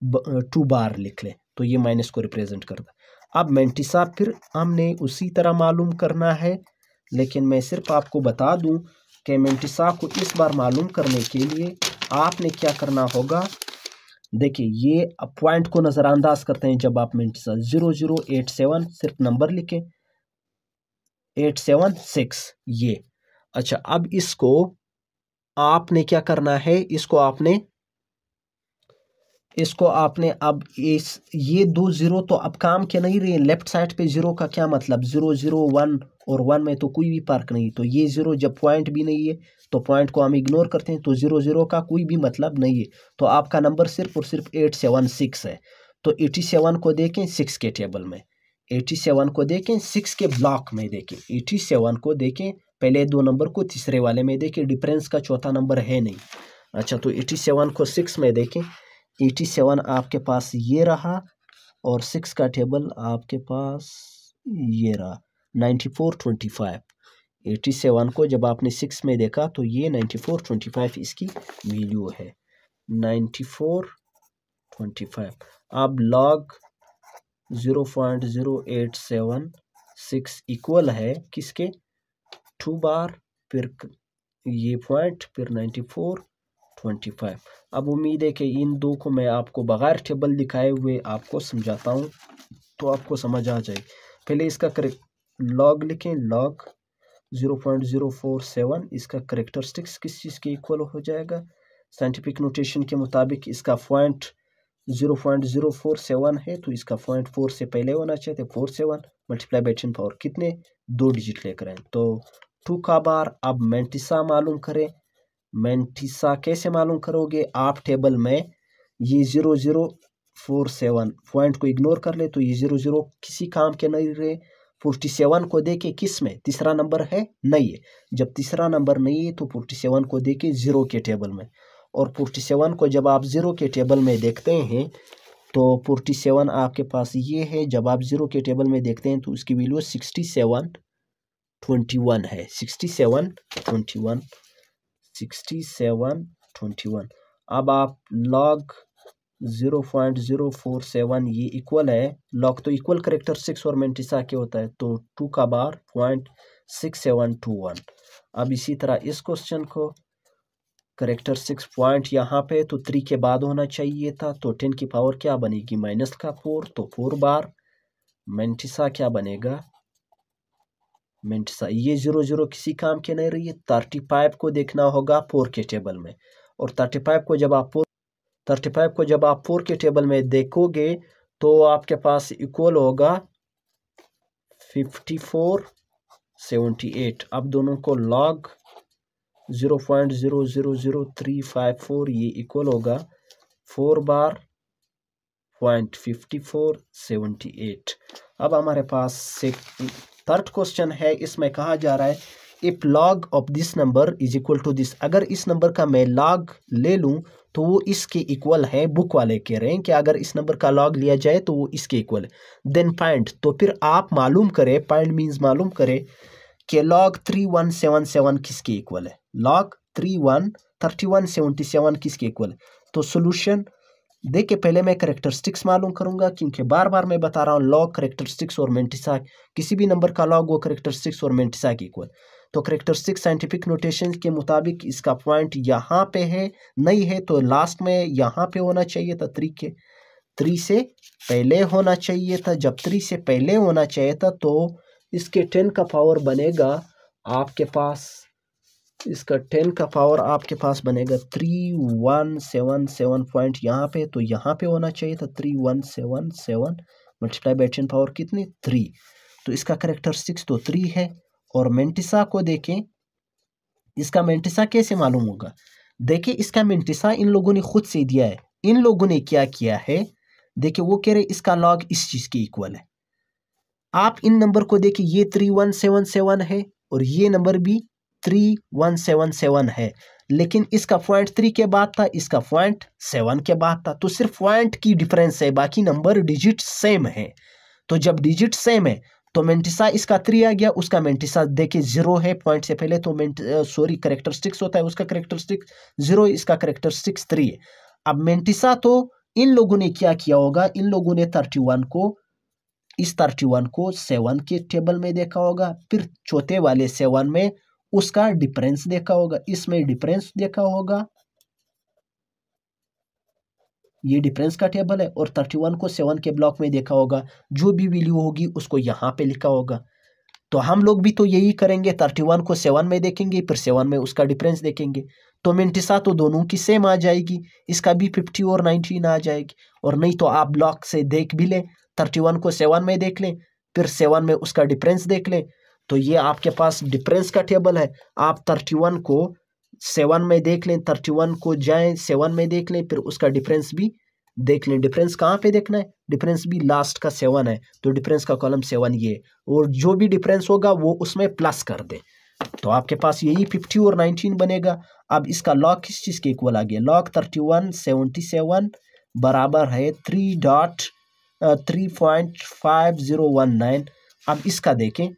2 बार लिख ले, तो ये माइनस को रिप्रेजेंट करता है। अब मेंटिसा फिर हमने उसी तरह मालूम करना है, लेकिन मैं सिर्फ आपको बता दूं कि मेंटिसा को इस बार मालूम करने के लिए आपने क्या करना होगा। देखिए, ये पॉइंट को नज़रअंदाज करते हैं जब आप मेंटिसा 0087 सिर्फ नंबर लिखें, 876 ये। अच्छा, अब इसको आपने क्या करना है, इसको आपने अब ये 2 0 तो अब काम के नहीं रहे। लेफ्ट साइड पे 0 का क्या मतलब, 0 0 1 और 1 में तो कोई भी फर्क नहीं, तो ये 0 जब पॉइंट भी नहीं है तो पॉइंट को हम इग्नोर करते हैं, तो 0 0 का कोई भी मतलब नहीं है। तो आपका नंबर सिर्फ और सिर्फ 876 है। तो 87 को देखें 6 के टेबल में, 87 को देखें 6 के ब्लॉक में देखें, 87 को देखें पहले 2 नंबर को तीसरे वाले में देखें, डिफरेंस का चौथा नंबर है नहीं। अच्छा, तो 87 को 6 में देखें, 87 आपके पास ये रहा और 6 का टेबल आपके पास ये रहा 9425। 87 को जब आपने 6 में देखा तो ये 9425 इसकी वैल्यू है, 9425। अब लॉग 0.0876 इक्वल है किसके, 2 बार फिर ये पॉइंट फिर 9425। अब उम्मीद है कि इन दो को मैं आपको बगैर टेबल दिखाए हुए आपको समझाता हूँ तो आपको समझ आ जाए। पहले इसका लॉग लिखें, लॉग 0.047, इसका करेक्टरिस्टिक्स किस चीज़ के इक्वल हो जाएगा, साइंटिफिक नोटेशन के मुताबिक इसका पॉइंट 0.047 है, तो इसका पॉइंट 4 से पहले होना चाहिए, 47 मल्टीप्लाई बाई 10 पावर कितने 2 डिजिट लेकर आए, तो 2 का बार। अब मेंटिसा मालूम करें, मेंटिसा कैसे मालूम करोगे, आप टेबल में ये 0047 पॉइंट को इग्नोर कर ले, तो ये 00 किसी काम के नहीं रहे। 47 को देके किस में, तीसरा नंबर है नहीं है, जब तीसरा नंबर नहीं है तो 47 को देके 0 के टेबल में, और 47 को जब आप 0 के टेबल में देखते हैं तो 47 आपके पास ये है, जब आप 0 के टेबल में देखते हैं तो उसकी वैल्यू 6721 है, 6721। अब आप लॉग 0.047 ये इक्वल है, लॉग तो इक्वल करेक्टरिस्टिक्स और मेंटिसा के होता है, तो 2 का बार 0.6721। अब इसी तरह इस क्वेश्चन को करेक्टरिस्टिक्स पॉइंट यहाँ पे तो 3 के बाद होना चाहिए था, तो 10 की पावर क्या बनेगी माइनस का 4, तो 4 बार। मेंटिसा क्या बनेगा, मेंटिसा ये 00 किसी काम के नहीं रही है। 35 को देखना होगा 4 के टेबल में, और 35 को जब आप 4 के टेबल में देखोगे तो आपके पास इक्वल होगा 5478। अब दोनों को लॉग 0.000354 ये इक्वल होगा 4 बार 0.5478। अब हमारे पास थर्ड क्वेश्चन है, इसमें कहा जा रहा है if log of this number is equal to this, अगर इस नंबर का मैं लॉग ले लूं तो वो इसके इक्वल है। बुक वाले कह रहे हैं कि अगर इस नंबर का लॉग लिया जाए तो वो इसके इक्वल है, देन फाइंड, तो फिर आप मालूम करें, फाइंड मींस मालूम करें कि लॉग 3177 किसके इक्वल है, लॉग 3177 किसके इक्वल है। तो सोल्यूशन देखिए, पहले मैं करेक्टरिस्टिक्स मालूम करूंगा, क्योंकि बार बार मैं बता रहा हूँ लॉग करेक्टरिस्टिक्स और मेंटिसा, किसी भी नंबर का लॉग वो करेक्टरिस्टिक्स और मेंटिसा के इक्वल। तो करेक्टरिस्टिक्स साइंटिफिक नोटेशन के मुताबिक इसका पॉइंट यहाँ पे है नहीं है, तो लास्ट में यहाँ पे होना चाहिए था, 3 से पहले होना चाहिए था। जब 3 से पहले होना चाहिए था तो इसके 10 का पावर बनेगा आपके पास इसका 10 का पावर आपके पास बनेगा 3177 पॉइंट यहाँ पे, तो यहाँ पे होना चाहिए था 3177 मल्टीप्लाई बाई 10 पावर कितनी 3। तो इसका करेक्टरिस्टिक्स तो 3 है। और मेंटिसा को देखें, इसका मेंटिसा कैसे मालूम होगा? देखिए इसका मेंटिसा इन लोगों ने खुद से दिया है। इन लोगों ने क्या किया है, देखिए वो कह रहे इसका लॉग इस चीज के इक्वल है। आप इन नंबर को देखिए, ये 3177 है और ये नंबर भी 3177 है, लेकिन इसका 0.3 के बाद था, इसका 0.7 के बाद था। तो सिर्फ पॉइंट की डिफरेंस है, बाकी नंबर डिजिट सेम है। तो जब डिजिट सेम है तो मेंटिसा इसका 3 आ गया, उसका मेंटिसा देखिए 0 है पॉइंट से पहले, तो करेक्टरिस्टिक्स होता है उसका करेक्टरिस्टिक्स 0, इसका करेक्टरिस्टिक्स 3 है। अब मेंटिसा तो इन लोगों ने क्या किया होगा, इन लोगों ने 31 को 7 के टेबल में देखा होगा, फिर चौथे वाले 7 में उसका डिफरेंस देखा होगा, इसमें डिफरेंस देखा होगा, ये डिफरेंस का टेबल है, और 31 को 7 के ब्लॉक में देखा होगा, जो भी वैल्यू होगी उसको यहाँ पे लिखा होगा। तो हम लोग भी तो यही करेंगे, 31 को 7 में देखेंगे, फिर 7 में उसका डिफरेंस देखेंगे। तो मेंटिसा तो दोनों की सेम आ जाएगी, इसका भी 50 और 19 आ जाएगी। और नहीं तो आप ब्लॉक से देख भी लें, 31 को 7 में देख लें, फिर 7 में उसका डिफरेंस देख लें, तो ये आपके पास डिफरेंस का टेबल है। आप 31 को 7 में देख लें, 31 को जाएं 7 में देख लें, फिर उसका डिफरेंस भी देख लें। डिफरेंस कहाँ पे देखना है, डिफरेंस भी लास्ट का 7 है, तो डिफरेंस का कॉलम 7 ये, और जो भी डिफरेंस होगा वो उसमें प्लस कर दे, तो आपके पास यही 50 और 19 बनेगा। अब इसका लॉग किस चीज़ के इक्वल आ गया, लॉग 3177 बराबर है 3.5019। अब इसका देखें,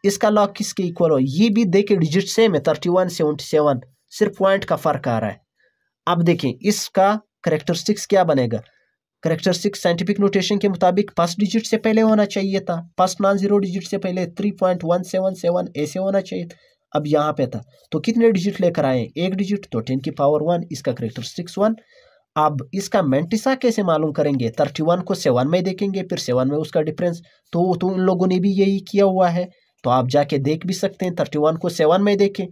इसका लॉग किसके इक्वल हो, ये भी देखें डिजिट सेम है 3177, सिर्फ पॉइंट का फर्क आ रहा है। अब देखें इसका करेक्टरिस्टिक्स क्या बनेगा, करेक्टरिस्टिक्स साइंटिफिक नोटेशन के मुताबिक फर्स्ट डिजिट से पहले होना चाहिए था, फर्स्ट नॉन जीरो डिजिट से पहले 3.177 ऐसे होना चाहिए था। अब यहाँ पे था, तो कितने डिजिट लेकर आए, एक डिजिट, तो 10 की पावर 1, इसका करेक्टरिस्टिक्स 1। अब इसका मेंटिसा कैसे मालूम करेंगे, 31 को 7 में देखेंगे, फिर 7 में उसका डिफरेंस, तो उन लोगों ने भी यही किया हुआ है, तो आप जाके देख भी सकते हैं। 31 को 7 में देखें,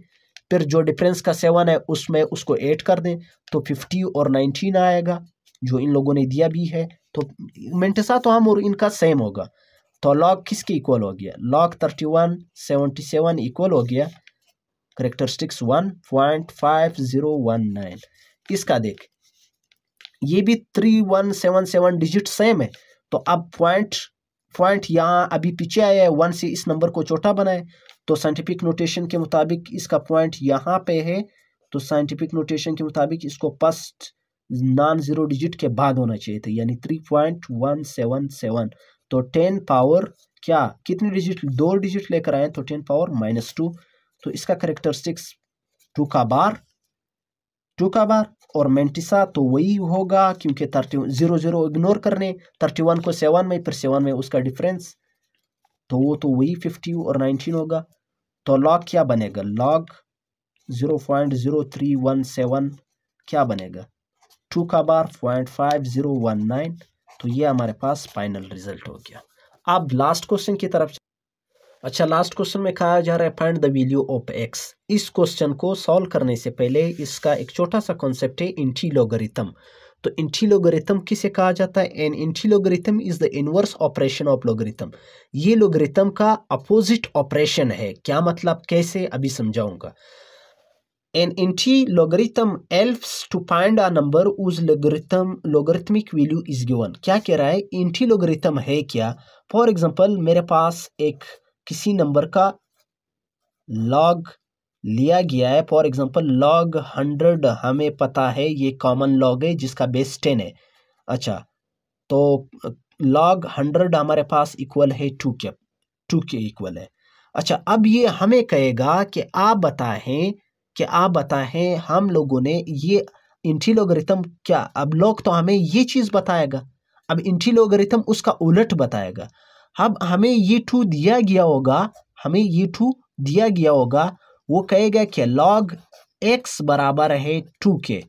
फिर जो डिफरेंस का 7 है उसमें उसको 8 कर दें, तो 50 और 19 आएगा, जो इन लोगों ने दिया भी है। तो मेंटिसा तो हम और इनका सेम होगा, तो लॉग किसके इक्वल हो गया, लॉग 3177 इक्वल हो गया करेक्टरिस्टिक्स 1.5019। इसका देख, ये भी 3177 डिजिट सेम है, तो अब पॉइंट यहाँ अभी पीछे आया है, 1 से इस नंबर को छोटा बनाए, तो साइंटिफिक नोटेशन के मुताबिक इसका पॉइंट यहाँ पे है, तो साइंटिफिक नोटेशन के मुताबिक इसको फर्स्ट नॉन जीरो डिजिट के बाद होना चाहिए था, यानी 3.177। तो 10 पावर क्या, कितनी डिजिट, 2 डिजिट लेकर आए, तो 10 पावर -2। तो इसका करेक्टरिस्टिक्स 2 का बार और मेंटिसा तो वही होगा, क्योंकि 0 इग्नोर करने, 31 को 7 में, फिर 7 में उसका डिफरेंस, तो वो तो वही 50 और 19 होगा। तो लॉग क्या बनेगा, लॉग 0.0317 क्या बनेगा, 2 का बार 0.5019। तो ये हमारे पास फाइनल रिजल्ट हो गया। अब लास्ट क्वेश्चन की तरफ। अच्छा, लास्ट क्वेश्चन में कहा जा रहा है find the value of x. इस क्वेश्चन को सॉल्व करने से पहले इसका एक छोटा सा कॉन्सेप्ट है इंटी लॉगरिथम। तो इंटी लॉगरिथम किसे कहा जाता है, antilogarithm is the inverse operation of logarithm. ये लॉगरिथम का अपोजिट ऑपरेशन है। क्या मतलब, कैसे, अभी समझाऊंगा। An inti logarithm helps to find a number whose logarithmic value is given। क्या कह रहा है, इंटी logarithm है क्या, फॉर एग्जांपल मेरे पास एक किसी नंबर का लॉग लिया गया है, फॉर एग्जांपल लॉग 100 हमें पता है ये कॉमन लॉग है जिसका बेस 10 है। अच्छा, तो लॉग 100 हमारे पास इक्वल है 2 के इक्वल है। अच्छा, अब ये हमें कहेगा कि आप बताएं हम लोगों ने ये इंटी लॉगरिथम क्या, अब लॉग तो हमें ये चीज बताएगा, अब इंटी लॉगरिथम उसका उलट बताएगा। अब हमें ये 2 दिया गया होगा, वो कहेगा कि लॉग x बराबर है 2 के,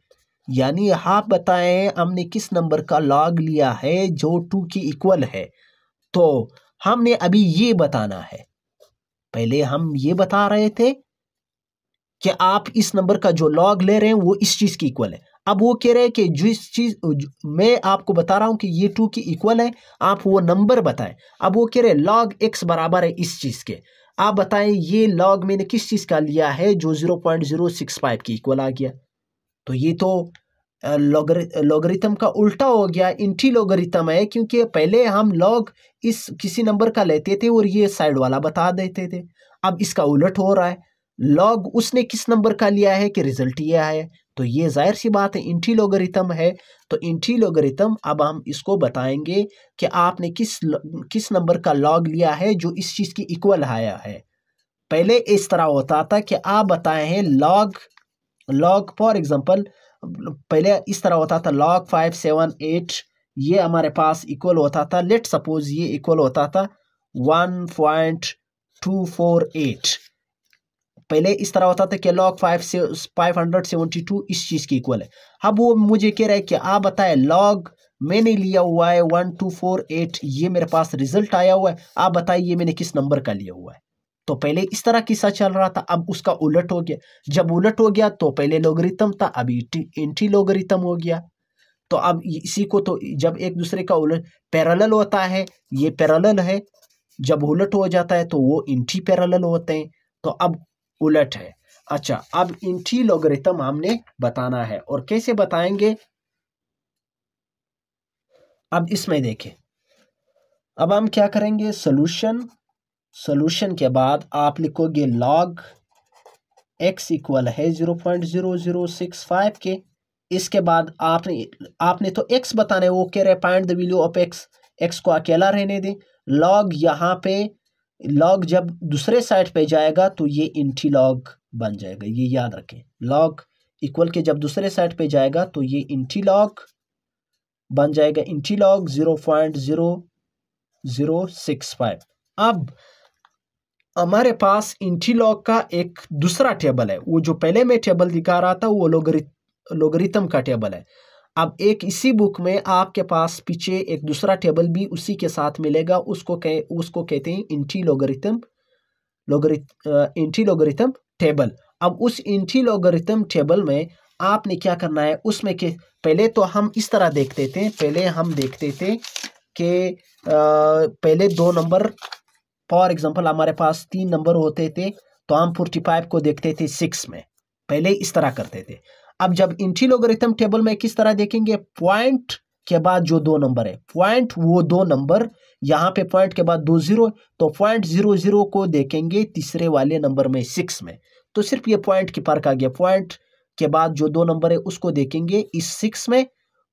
यानी आप बताएं हमने किस नंबर का लॉग लिया है जो 2 के इक्वल है। तो हमने अभी ये बताना है, पहले हम ये बता रहे थे कि आप इस नंबर का जो लॉग ले रहे हैं वो इस चीज की इक्वल है। अब वो कह रहे हैं कि जिस चीज मैं आपको बता रहा हूं कि ये 2 की इक्वल है, आप वो नंबर बताएं। अब वो कह रहे हैं लॉग x बराबर है इस चीज के, आप बताएं ये लॉग मैंने किस चीज का लिया है जो 0.065 की इक्वल आ गया। तो ये तो लॉगरिथम का उल्टा हो गया, इंटी लॉगरिथम है, क्योंकि पहले हम लॉग इस किसी नंबर का लेते थे और ये साइड वाला बता देते थे। अब इसका उलट हो रहा है, लॉग उसने किस नंबर का लिया है कि रिजल्ट ये आया है। तो ये जाहिर सी बात है इंटी लॉगरिथम है। तो इंटी लॉगरिथम अब हम इसको बताएंगे कि आपने किस नंबर का लॉग लिया है जो इस चीज की इक्वल आया है। पहले इस तरह होता था कि आप बताए हैं लॉग फॉर एग्जांपल, पहले इस तरह होता था log 578, ये हमारे पास इक्वल होता था, लेट सपोज ये इक्वल होता था 1.248। पहले इस तरह होता था कि log 572 इस चीज की इक्वल है। अब वो मुझे कह रहा है कि आप बताए लॉग मैंने लिया हुआ है 1248, ये मेरे पास रिजल्ट आया हुआ है, आप बताइए ये मैंने किस नंबर का लिया हुआ है। तो पहले इस तरह किस्सा चल रहा था, अब उसका उलट हो गया। जब उलट हो गया तो पहले लोगरिथम था, अभी एंटी लोगरिथम हो गया। तो अब इसी को तो जब एक दूसरे का उलट पैरेलल होता है, ये पैरेलल है, जब उलट हो जाता है तो वो एंटी पैरेलल होते हैं। तो अब उलट है। अच्छा, अब एंटी लोगरिथम हमने बताना है, और कैसे बताएंगे अब इसमें देखें। अब हम क्या करेंगे, सॉल्यूशन के बाद आप लिखोगे log x इक्वल है 0.0065 के। इसके बाद आपने तो x बताना है, वो कह रहे find the value of x को अकेला रहने दें। log यहाँ पे log जब दूसरे साइड पे जाएगा तो ये इंटी लॉग बन जाएगा, ये याद रखें। log इक्वल के जब दूसरे साइड पे जाएगा तो ये इंटी लॉग बन जाएगा, इंटी लॉग 0.0065। अब हमारे पास इंटी लॉग का एक दूसरा टेबल है, वो जो पहले मैं टेबल दिखा रहा था वो लोगरिथम का टेबल है। अब एक इसी बुक में आपके पास पीछे एक दूसरा टेबल भी उसी के साथ मिलेगा, उसको कहते हैं इंटी लोगरिथम टेबल। अब उस इंटी लोगरिथम टेबल में आपने क्या करना है, उसमें के पहले तो हम इस तरह देखते थे, पहले हम देखते थे कि पहले दो नंबर, फॉर एग्जांपल हमारे पास 3 नंबर होते थे तो हम 45 को देखते थे 6 में, पहले इस तरह करते थे। अब जब इंटी लोगरिथम टेबल में किस तरह देखेंगे, पॉइंट के बाद जो 2 नंबर है, पॉइंट वो 2 नंबर, यहाँ पे पॉइंट के बाद 2 0, तो 0.00 को देखेंगे तीसरे वाले नंबर में 6 में। तो सिर्फ ये पॉइंट की फर्क आ गया, पॉइंट के बाद जो 2 नंबर है उसको देखेंगे इस 6 में,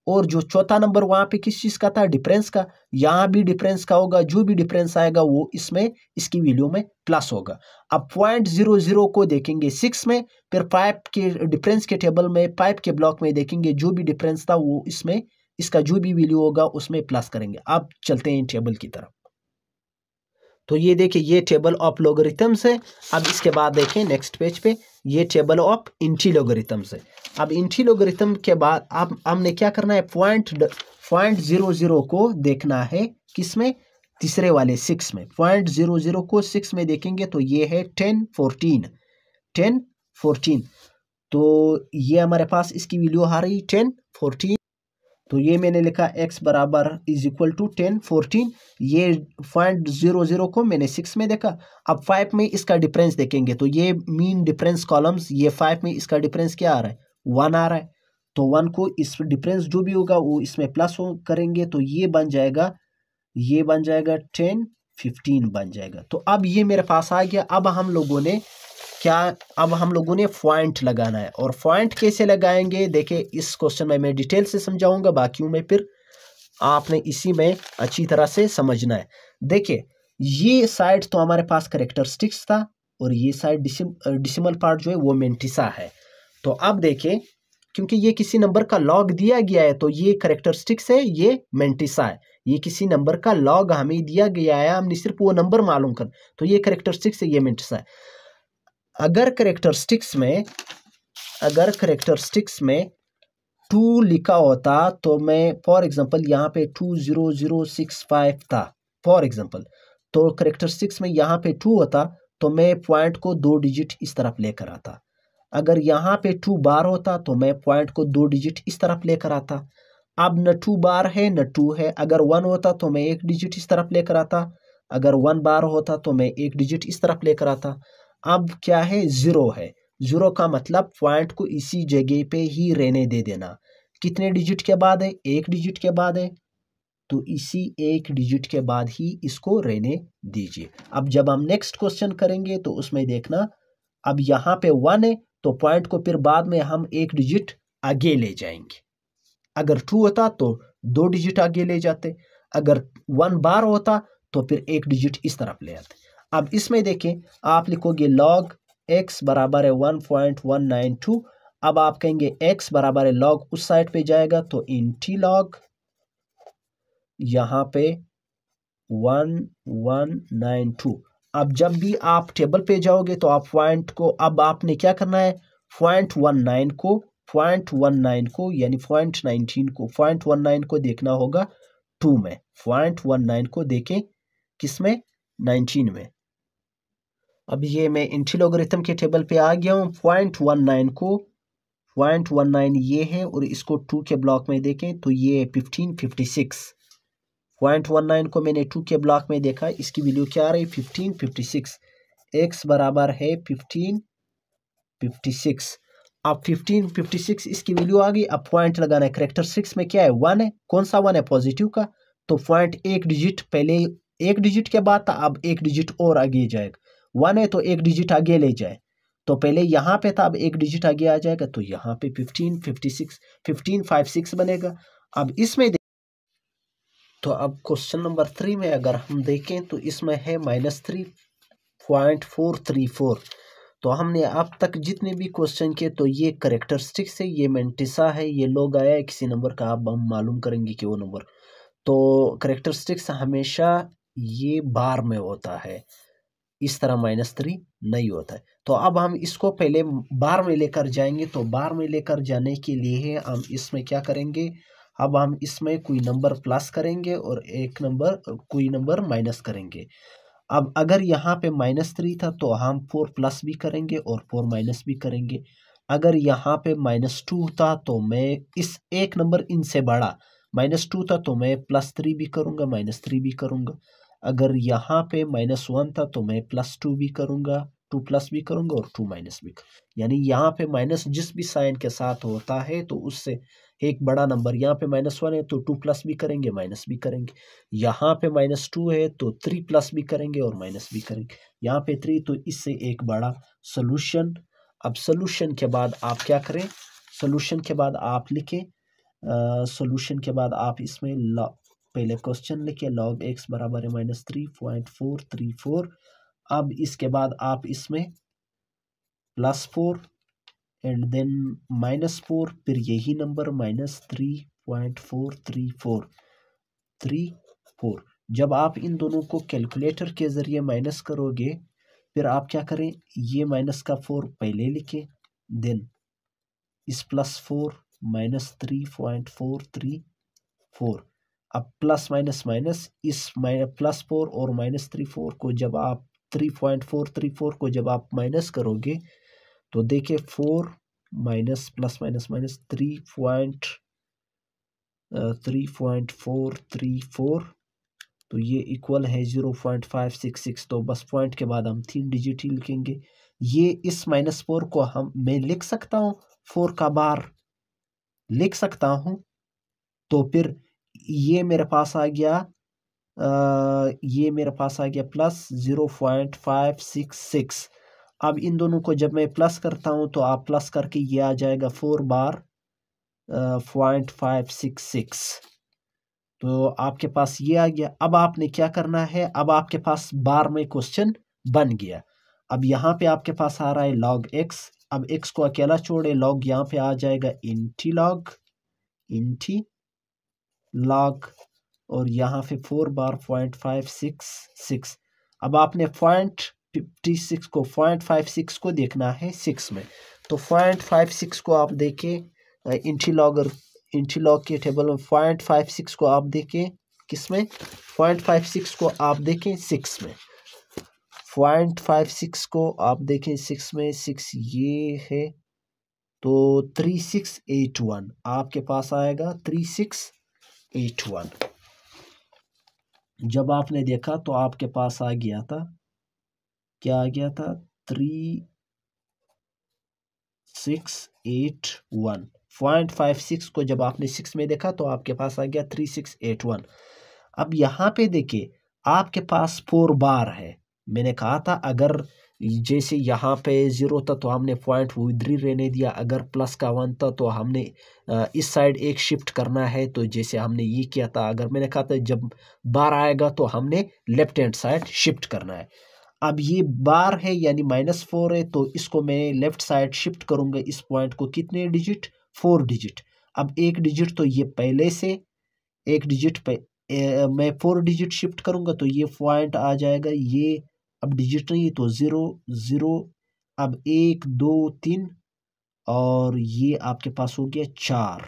और जो चौथा नंबर वहां पे किस चीज का था, डिफरेंस का, यहां भी डिफरेंस का होगा, जो भी डिफरेंस आएगा वो इसमें इसकी वैल्यू में प्लस होगा। अब 0.00 को देखेंगे 6 में, फिर 5 के डिफरेंस के टेबल में 5 के ब्लॉक में देखेंगे जो भी डिफरेंस था वो इसमें इसका जो भी वैल्यू होगा उसमें प्लस करेंगे। अब चलते हैं टेबल की तरफ। तो ये देखिए ये टेबल ऑफ लोगरिथम्स है। अब इसके बाद देखें नेक्स्ट पेज पे, ये टेबल ऑफ इंटी लोगरिथम्स है। अब इंटी लोगरिथम के बाद अब हमने क्या करना है, 0.00 को देखना है किसमें, तीसरे वाले 6 में। 0.00 को 6 में देखेंगे तो ये है 10 14। तो ये हमारे पास इसकी वैल्यू आ रही 10 14। तो ये मैंने लिखा x बराबर इज इक्वल टू 10 14। ये 0.00 को मैंने 6 में देखा। अब 5 में इसका डिफरेंस देखेंगे तो ये मीन डिफरेंस कॉलम्स, ये 5 में इसका डिफरेंस क्या आ रहा है, 1 आ रहा है। तो 1 को इस डिफरेंस जो भी होगा वो इसमें प्लस करेंगे तो ये बन जाएगा 10 15 बन जाएगा। तो अब ये मेरे पास आ गया। अब हम लोगों ने पॉइंट लगाना है, और पॉइंट कैसे लगाएंगे देखिए, इस क्वेश्चन में मैं डिटेल से समझाऊंगा, बाकियों में फिर आपने इसी में अच्छी तरह से समझना है। देखिए ये साइड तो हमारे पास कैरेक्टरिस्टिक्स था, और ये साइड डिसिमल पार्ट जो है वो मेंटिसा है। तो अब देखिए क्योंकि ये किसी नंबर का लॉग दिया गया है तो ये कैरेक्टरिस्टिक्स है, ये मेंटिसा है। ये किसी नंबर का लॉग हमें दिया गया है, हमने सिर्फ वो नंबर मालूम कर, तो ये कैरेक्टरिस्टिक्स है, ये मेंटिसा है। अगर कैरेक्टरिस्टिक्स में 2 लिखा होता तो मैं फॉर एग्जांपल यहाँ पे 20065 था फॉर एग्जांपल, तो कैरेक्टरिस्टिक्स में यहाँ पे 2 होता तो मैं पॉइंट को 2 डिजिट इस तरफ लेकर आता। अगर यहाँ पे 2 बार होता तो मैं पॉइंट को 2 डिजिट इस तरफ लेकर आता। अब न 2 बार है न 2 है। अगर 1 होता तो मैं 1 डिजिट इस तरफ लेकर आता। अगर 1 बार होता तो मैं 1 डिजिट इस तरफ लेकर आता। अब क्या है, 0 है। 0 का मतलब पॉइंट को इसी जगह पे ही रहने दे देना। कितने डिजिट के बाद है? 1 डिजिट के बाद है, तो इसी 1 डिजिट के बाद ही इसको रहने दीजिए। अब जब हम नेक्स्ट क्वेश्चन करेंगे तो उसमें देखना, अब यहाँ पे 1 है तो पॉइंट को फिर बाद में हम 1 डिजिट आगे ले जाएंगे। अगर 2 होता तो 2 डिजिट आगे ले जाते। अगर 1 बार होता तो फिर 1 डिजिट इस तरफ ले आते। अब इसमें देखें, आप लिखोगे log x बराबर है 1.192। अब आप कहेंगे x बराबर है log उस साइड पे जाएगा तो इंटी log यहाँ पे 1192। अब जब भी आप टेबल पे जाओगे तो आप पॉइंट को, अब आपने क्या करना है, 0.19 को यानी 0.19 को 0.19 को देखना होगा 2 में। 0.19 को देखें किसमें, 19 में। अब ये मैं इंटी लॉगरिथम के टेबल पे आ गया हूँ। 0.19 ये है और इसको 2 के ब्लॉक में देखें तो ये 1556। 0.19 को मैंने 2 के ब्लॉक में देखा, इसकी वैल्यू क्या आ रही है, 1556। x बराबर है 1556। अब 1556 इसकी वैल्यू आ गई। अब पॉइंट लगाना है। कैरेक्टरिस्टिक्स में क्या है, 1 है। कौन सा 1 है, पॉजिटिव का। तो पॉइंट 1 डिजिट, पहले 1 डिजिट के बाद था, अब 1 डिजिट और आगे जाएगा। 1 है तो 1 डिजिट आगे ले जाए, तो पहले यहाँ पे था, अब 1 डिजिट आगे आ जाएगा, तो यहाँ पे 1556 बनेगा। अब इसमें तो अब क्वेश्चन नंबर 3 में अगर हम देखें तो इसमें है -3.434। तो हमने अब तक जितने भी क्वेश्चन किए तो ये करेक्टरिस्टिक्स है, ये मेंटिसा है, ये लॉग आया है किसी नंबर का, अब हम मालूम करेंगे कि वो नंबर। तो करेक्टरिस्टिक्स हमेशा ये बार में होता है, इस तरह -3 नहीं होता है। तो अब हम इसको पहले बार में लेकर जाएंगे। तो बार में लेकर जाने के लिए हम इसमें क्या करेंगे, अब हम इसमें कोई नंबर प्लस करेंगे और कोई नंबर माइनस करेंगे। अब अगर यहाँ पे -3 था तो हम 4 प्लस भी करेंगे और 4 माइनस भी करेंगे। अगर यहाँ पे -2 था तो मैं इस एक नंबर इनसे बड़ा, -2 था तो मैं +3 भी करूँगा, -3 भी करूँगा। अगर यहाँ पे -1 था तो मैं +2 भी करूँगा, 2 प्लस भी करूँगा और 2 माइनस भी। यानी यहाँ पे माइनस जिस भी साइन के साथ होता है तो उससे एक बड़ा नंबर, यहाँ पे -1 है तो 2 प्लस भी करेंगे, माइनस भी करेंगे। यहाँ पे -2 है तो 3 प्लस भी करेंगे और माइनस भी करेंगे। यहाँ पे 3 तो इससे एक बड़ा सोल्यूशन। अब सोल्यूशन के बाद आप क्या करें, सोल्यूशन के बाद आप लिखें, सोल्यूशन के बाद आप इसमें पहले क्वेश्चन लिखे log x बराबर है -3.434। अब इसके बाद आप इसमें +4 एंड देन -4, फिर यही नंबर -3.434। जब आप इन दोनों को कैलकुलेटर के ज़रिए माइनस करोगे, फिर आप क्या करें, ये -4 पहले लिखें, देन इस +4 -3.434। अब प्लस माइनस माइनस, इस +4 और -34 को जब आप 3.434 को जब आप माइनस करोगे तो देखिए 4 माइनस प्लस माइनस माइनस 3.434, तो ये इक्वल है 0.566। तो बस पॉइंट के बाद हम 3 डिजिट ही लिखेंगे। ये इस -4 को मैं लिख सकता हूँ, 4 का बार लिख सकता हूँ। तो फिर ये मेरे पास आ गया +0.566। अब इन दोनों को जब मैं प्लस करता हूँ तो आप प्लस करके ये आ जाएगा 4 बार 0.566। तो आपके पास ये आ गया। अब आपने क्या करना है, अब आपके पास बार में क्वेश्चन बन गया। अब यहाँ पे आपके पास आ रहा है log x। अब x को अकेला छोड़े, log यहाँ पे आ जाएगा इंटी log और यहाँ पे 4 बार 0.566। अब आपने 0.56 को 0.56 को देखना है 6 में। तो 0.56 को आप देखें इंटी लॉग के टेबल में, 0.56 को आप देखें किस में, 0.56 को आप देखें 6 में। 0.56 को आप देखें 6 में 6 ये है तो 3681 आपके पास आएगा 3681। जब आपने देखा तो आपके पास आ गया था, क्या आ गया था 3681। 0.56 को जब आपने 6 में देखा तो आपके पास आ गया 3681। अब यहाँ पे देखिए आपके पास 4 बार है। मैंने कहा था अगर जैसे यहाँ पे 0 था तो हमने पॉइंट वो इधर ही रहने दिया, अगर प्लस का 1 था तो हमने इस साइड एक शिफ्ट करना है, तो जैसे हमने ये किया था। अगर मैंने कहा था जब बार आएगा तो हमने लेफ्ट हैंड साइड शिफ्ट करना है। अब ये बार है यानी -4 है तो इसको मैं लेफ्ट साइड शिफ्ट करूंगा इस पॉइंट को, कितने डिजिट 4 डिजिट। अब एक डिजिट तो ये पहले से एक डिजिट पे मैं 4 डिजिट शिफ्ट करूंगा तो ये पॉइंट आ जाएगा, ये अब डिजिट नहीं तो 0 0, अब 1 2 3 और ये आपके पास हो गया 4।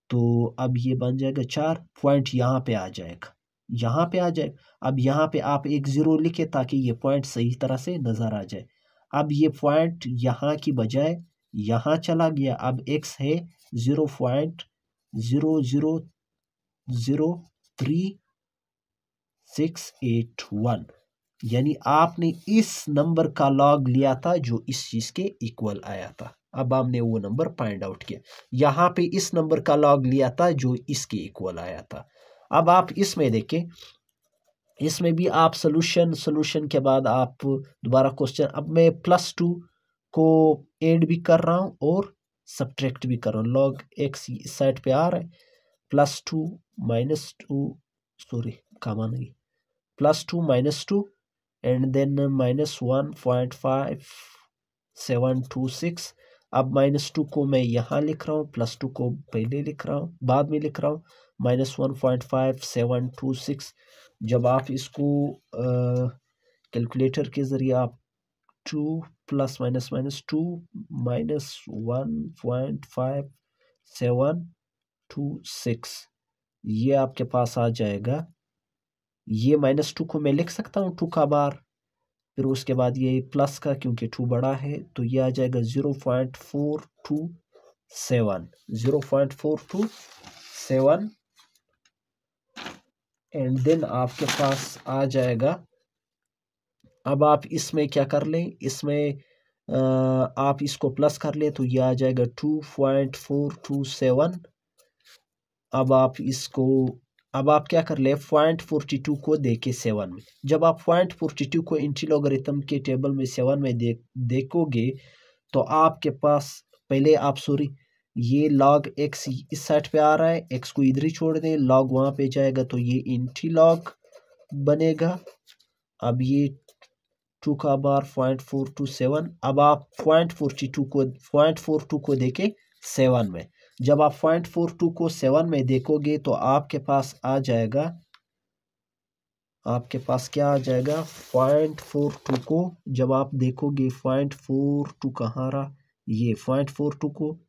तो अब ये बन जाएगा 4 पॉइंट यहाँ पे आ जाएगा, यहाँ पे आ जाएगा। अब यहाँ पे आप एक 0 लिखे ताकि ये पॉइंट सही तरह से नजर आ जाए। अब ये पॉइंट यहाँ की बजाय यहाँ चला गया, अब x है 0.0003681 यानी आपने इस नंबर का लॉग लिया था जो इस चीज के इक्वल आया था। अब आपने वो नंबर फाइंड आउट किया, यहाँ पे इस नंबर का लॉग लिया था जो इसके इक्वल आया था। अब आप इसमें देखें, इसमें भी आप सॉल्यूशन के बाद आप दोबारा क्वेश्चन, अब मैं +2 को ऐड भी कर रहा हूँ और सब्ट्रैक्ट भी कर रहा हूँ। log x इस साइड पे आ रहा है, +2 -2 सॉरी कामा नहीं, +2 -2 एंड देन -1.5726। अब -2 को मैं यहाँ लिख रहा हूँ, +2 को पहले लिख रहा हूँ, बाद में लिख रहा हूँ, -1.5726। जब आप इसको कैलकुलेटर के ज़रिए आप 2 + -2 -1.5726 ये आपके पास आ जाएगा। ये -2 को मैं लिख सकता हूँ 2 का बार, फिर उसके बाद ये प्लस का क्योंकि 2 बड़ा है तो ये आ जाएगा 0.427 एंड देन आपके पास आ जाएगा। अब आप इसमें क्या कर लें, इसमें आप इसको प्लस कर ले तो ये आ जाएगा 2.427। अब आप क्या कर ले 0.42 को देके 7 में, जब आप 0.42 को इंटीलॉगरिथम के टेबल में 7 में देखोगे तो आपके पास पहले आप ये log x इस साइड पे आ रहा है, x को इधर ही छोड़ दें, log वहां पे जाएगा तो ये इंटीलॉग बनेगा। अब ये 2 का बार 0.427। अब आप 0.42 को देके 7 में, जब आप 0.42 को 7 में देखोगे तो आपके पास आ जाएगा, आपके पास क्या आ जाएगा 0.42 को जब आप देखोगे 0.42 कहाँ रहा, ये 0.42 को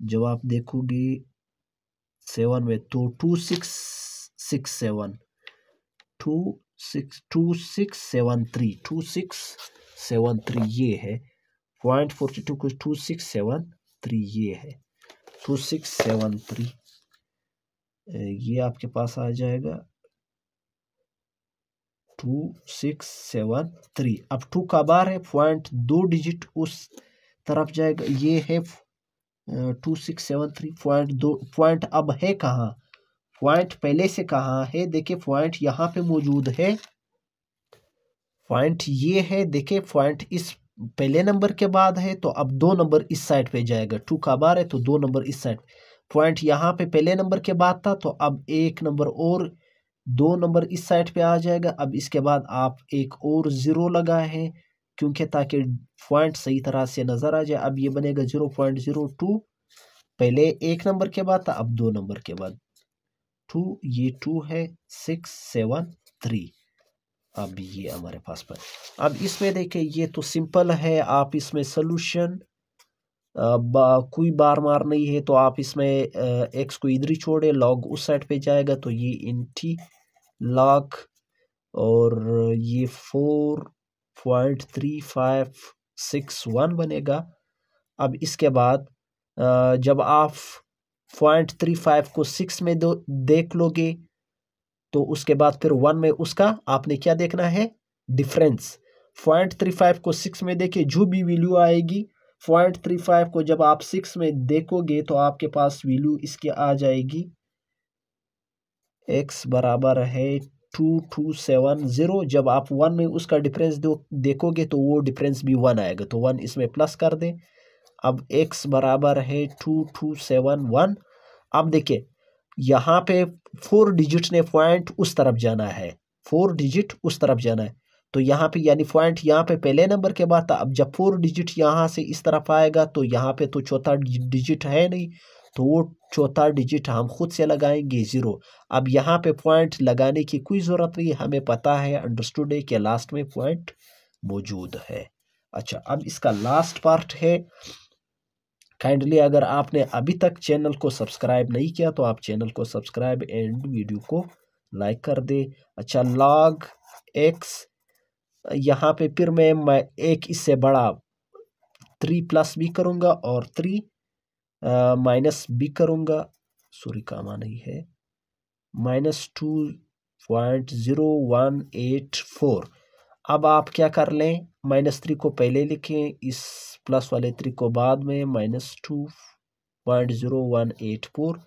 जब आप देखोगे 7 में तो 2673 ये है 0.42 को 2673 ये है 2673 ये आपके पास आ जाएगा 2673। अब 2 का बार है, पॉइंट 2 डिजिट उस तरफ जाएगा, ये है 2673 पॉइंट 2 पॉइंट अब है कहाँ, पॉइंट पहले से कहाँ है, देखिए पॉइंट यहाँ पे मौजूद है, पॉइंट ये है, देखिए पॉइंट इस पहले नंबर के बाद है तो अब 2 नंबर इस साइड पे जाएगा, 2 का बार है तो 2 नंबर इस साइड, पॉइंट यहाँ पे पहले नंबर के बाद था तो अब 1 नंबर और 2 नंबर इस साइड पे आ जाएगा। अब इसके बाद आप एक और 0 लगा है क्योंकि ताकि पॉइंट सही तरह से नजर आ जाए। अब ये बनेगा 0.02, पहले 1 नंबर के बाद था अब 2 नंबर के बाद 2, ये 2 है 673। अब ये हमारे पास पर, अब इसमें देखिए ये तो सिंपल है, आप इसमें सोल्यूशन कोई बार मार नहीं है तो आप इसमें x को इधर ही छोड़े, log उस साइड पे जाएगा तो ये इंटी log और ये 4 0.3561 बनेगा। अब इसके बाद जब आप 0.35 को 6 में देख लोगे तो उसके बाद फिर 1 में उसका आपने क्या देखना है, डिफरेंस। 0.35 को 6 में देखे जो भी वैल्यू आएगी, 0.35 को जब आप 6 में देखोगे तो आपके पास वैल्यू इसकी आ जाएगी, x बराबर है 2270। जब आप 1 में उसका डिफरेंस देखोगे तो वो डिफरेंस भी 1 आएगा, तो 1 इसमें प्लस कर दें। अब x बराबर है 2271। अब देखिए यहाँ पे 4 डिजिट ने पॉइंट उस तरफ जाना है, 4 डिजिट उस तरफ जाना है, तो यहाँ पे यानी पॉइंट यहाँ पे पहले नंबर के बाद था। अब जब 4 डिजिट यहाँ से इस तरफ आएगा तो यहाँ पे तो चौथा डिजिट है नहीं, तो वो चौथा डिजिट हम खुद से लगाएंगे 0। अब यहाँ पे पॉइंट लगाने की कोई ज़रूरत नहीं, हमें पता है, अंडरस्टूड है कि लास्ट में पॉइंट मौजूद है। अच्छा, अब इसका लास्ट पार्ट है, काइंडली अगर आपने अभी तक चैनल को सब्सक्राइब नहीं किया तो आप चैनल को सब्सक्राइब एंड वीडियो को लाइक कर दे। अच्छा, log x, यहाँ पे फिर मैं एक इससे बड़ा 3 प्लस भी करूँगा और 3 माइनस भी करूँगा, सॉरी कामा नहीं है, -2.0184। अब आप क्या कर लें, -3 को पहले लिखें, इस प्लस वाले 3 को बाद में, -2.0184।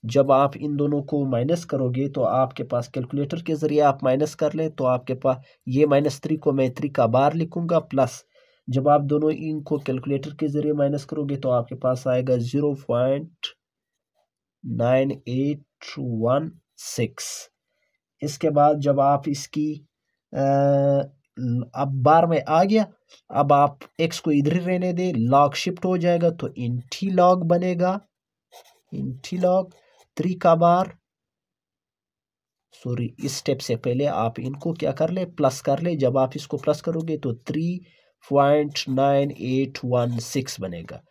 जब आप इन दोनों को माइनस करोगे तो आपके पास कैलकुलेटर के ज़रिए आप माइनस कर लें, तो आपके पास ये -3 को मैं 3 का बार लिखूंगा, प्लस जब आप दोनों इनको कैलकुलेटर के ज़रिए माइनस करोगे तो आपके पास आएगा 0.9816। इसके बाद जब आप इसकी अब बार में आ गया, अब आप x को इधर ही रहने दें, log शिफ्ट हो जाएगा तो इंटी log बनेगा, इंटी log 3 का बार, सॉरी इस स्टेप से पहले आप इनको क्या कर ले, प्लस कर ले। जब आप इसको प्लस करोगे तो 3.9816 बनेगा।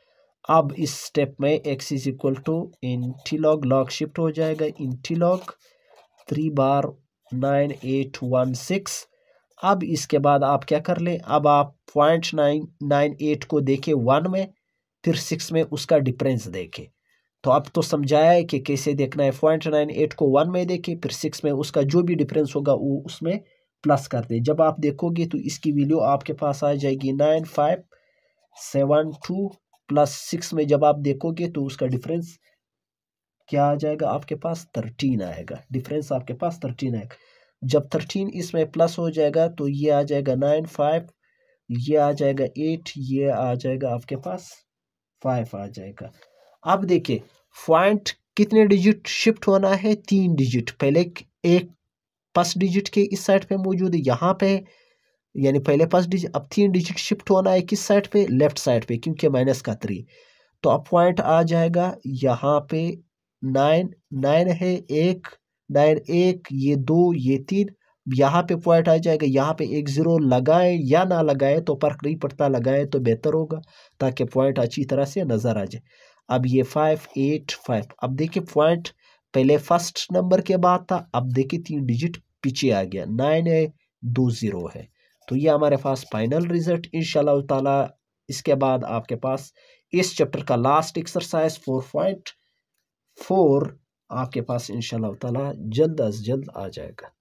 अब इस स्टेप में x is equal to anti log, log shift हो जाएगा, इंटी log 3 बार 9816। अब इसके बाद आप क्या कर लें, अब आप 0.998 को देखें 1 में, फिर 6 में उसका डिफरेंस देखें। तो अब तो समझाया है कि कैसे देखना है, 0.98 को 1 में देखें, फिर 6 में उसका जो भी डिफरेंस होगा वो उसमें प्लस कर दे। जब आप देखोगे तो इसकी वैल्यू आपके पास आ जाएगी 9572, प्लस 6 में जब आप देखोगे तो उसका डिफरेंस क्या आ जाएगा, आपके पास 13 आएगा, डिफरेंस आपके पास 13 आएगा। जब 13 इसमें प्लस हो जाएगा तो ये आ जाएगा 95, ये आ जाएगा 8, ये आ जाएगा आपके पास 5 आ जाएगा। अब देखिए पॉइंट कितने डिजिट शिफ्ट होना है, 3 डिजिट। पहले एक फर्स्ट डिजिट के इस साइड पे मौजूद है, यहाँ पे यानी पहले फर्स्ट डिजिट, अब 3 डिजिट शिफ्ट होना है किस साइड पे, लेफ्ट साइड पे, क्योंकि माइनस का 3। तो अब पॉइंट आ जाएगा यहाँ पे 9 है, 1 9 1, ये 2, ये 3, यहाँ पे पॉइंट आ जाएगा। यहाँ पे एक 0 लगाए या ना लगाए तो फर्क नहीं पड़ता, लगाए तो बेहतर होगा ताकि पॉइंट अच्छी तरह से नजर आ जाए। अब ये 585, अब देखिए पॉइंट पहले फर्स्ट नंबर के बाद था, अब देखिए 3 डिजिट पीछे आ गया, 9 है 2 0 है। तो ये हमारे पास फाइनल रिजल्ट इंशाल्लाह ताला। इसके बाद आपके पास इस चैप्टर का लास्ट एक्सरसाइज 4.4 आपके पास इंशाल्लाह ताला जल्द अज जल्द आ जाएगा।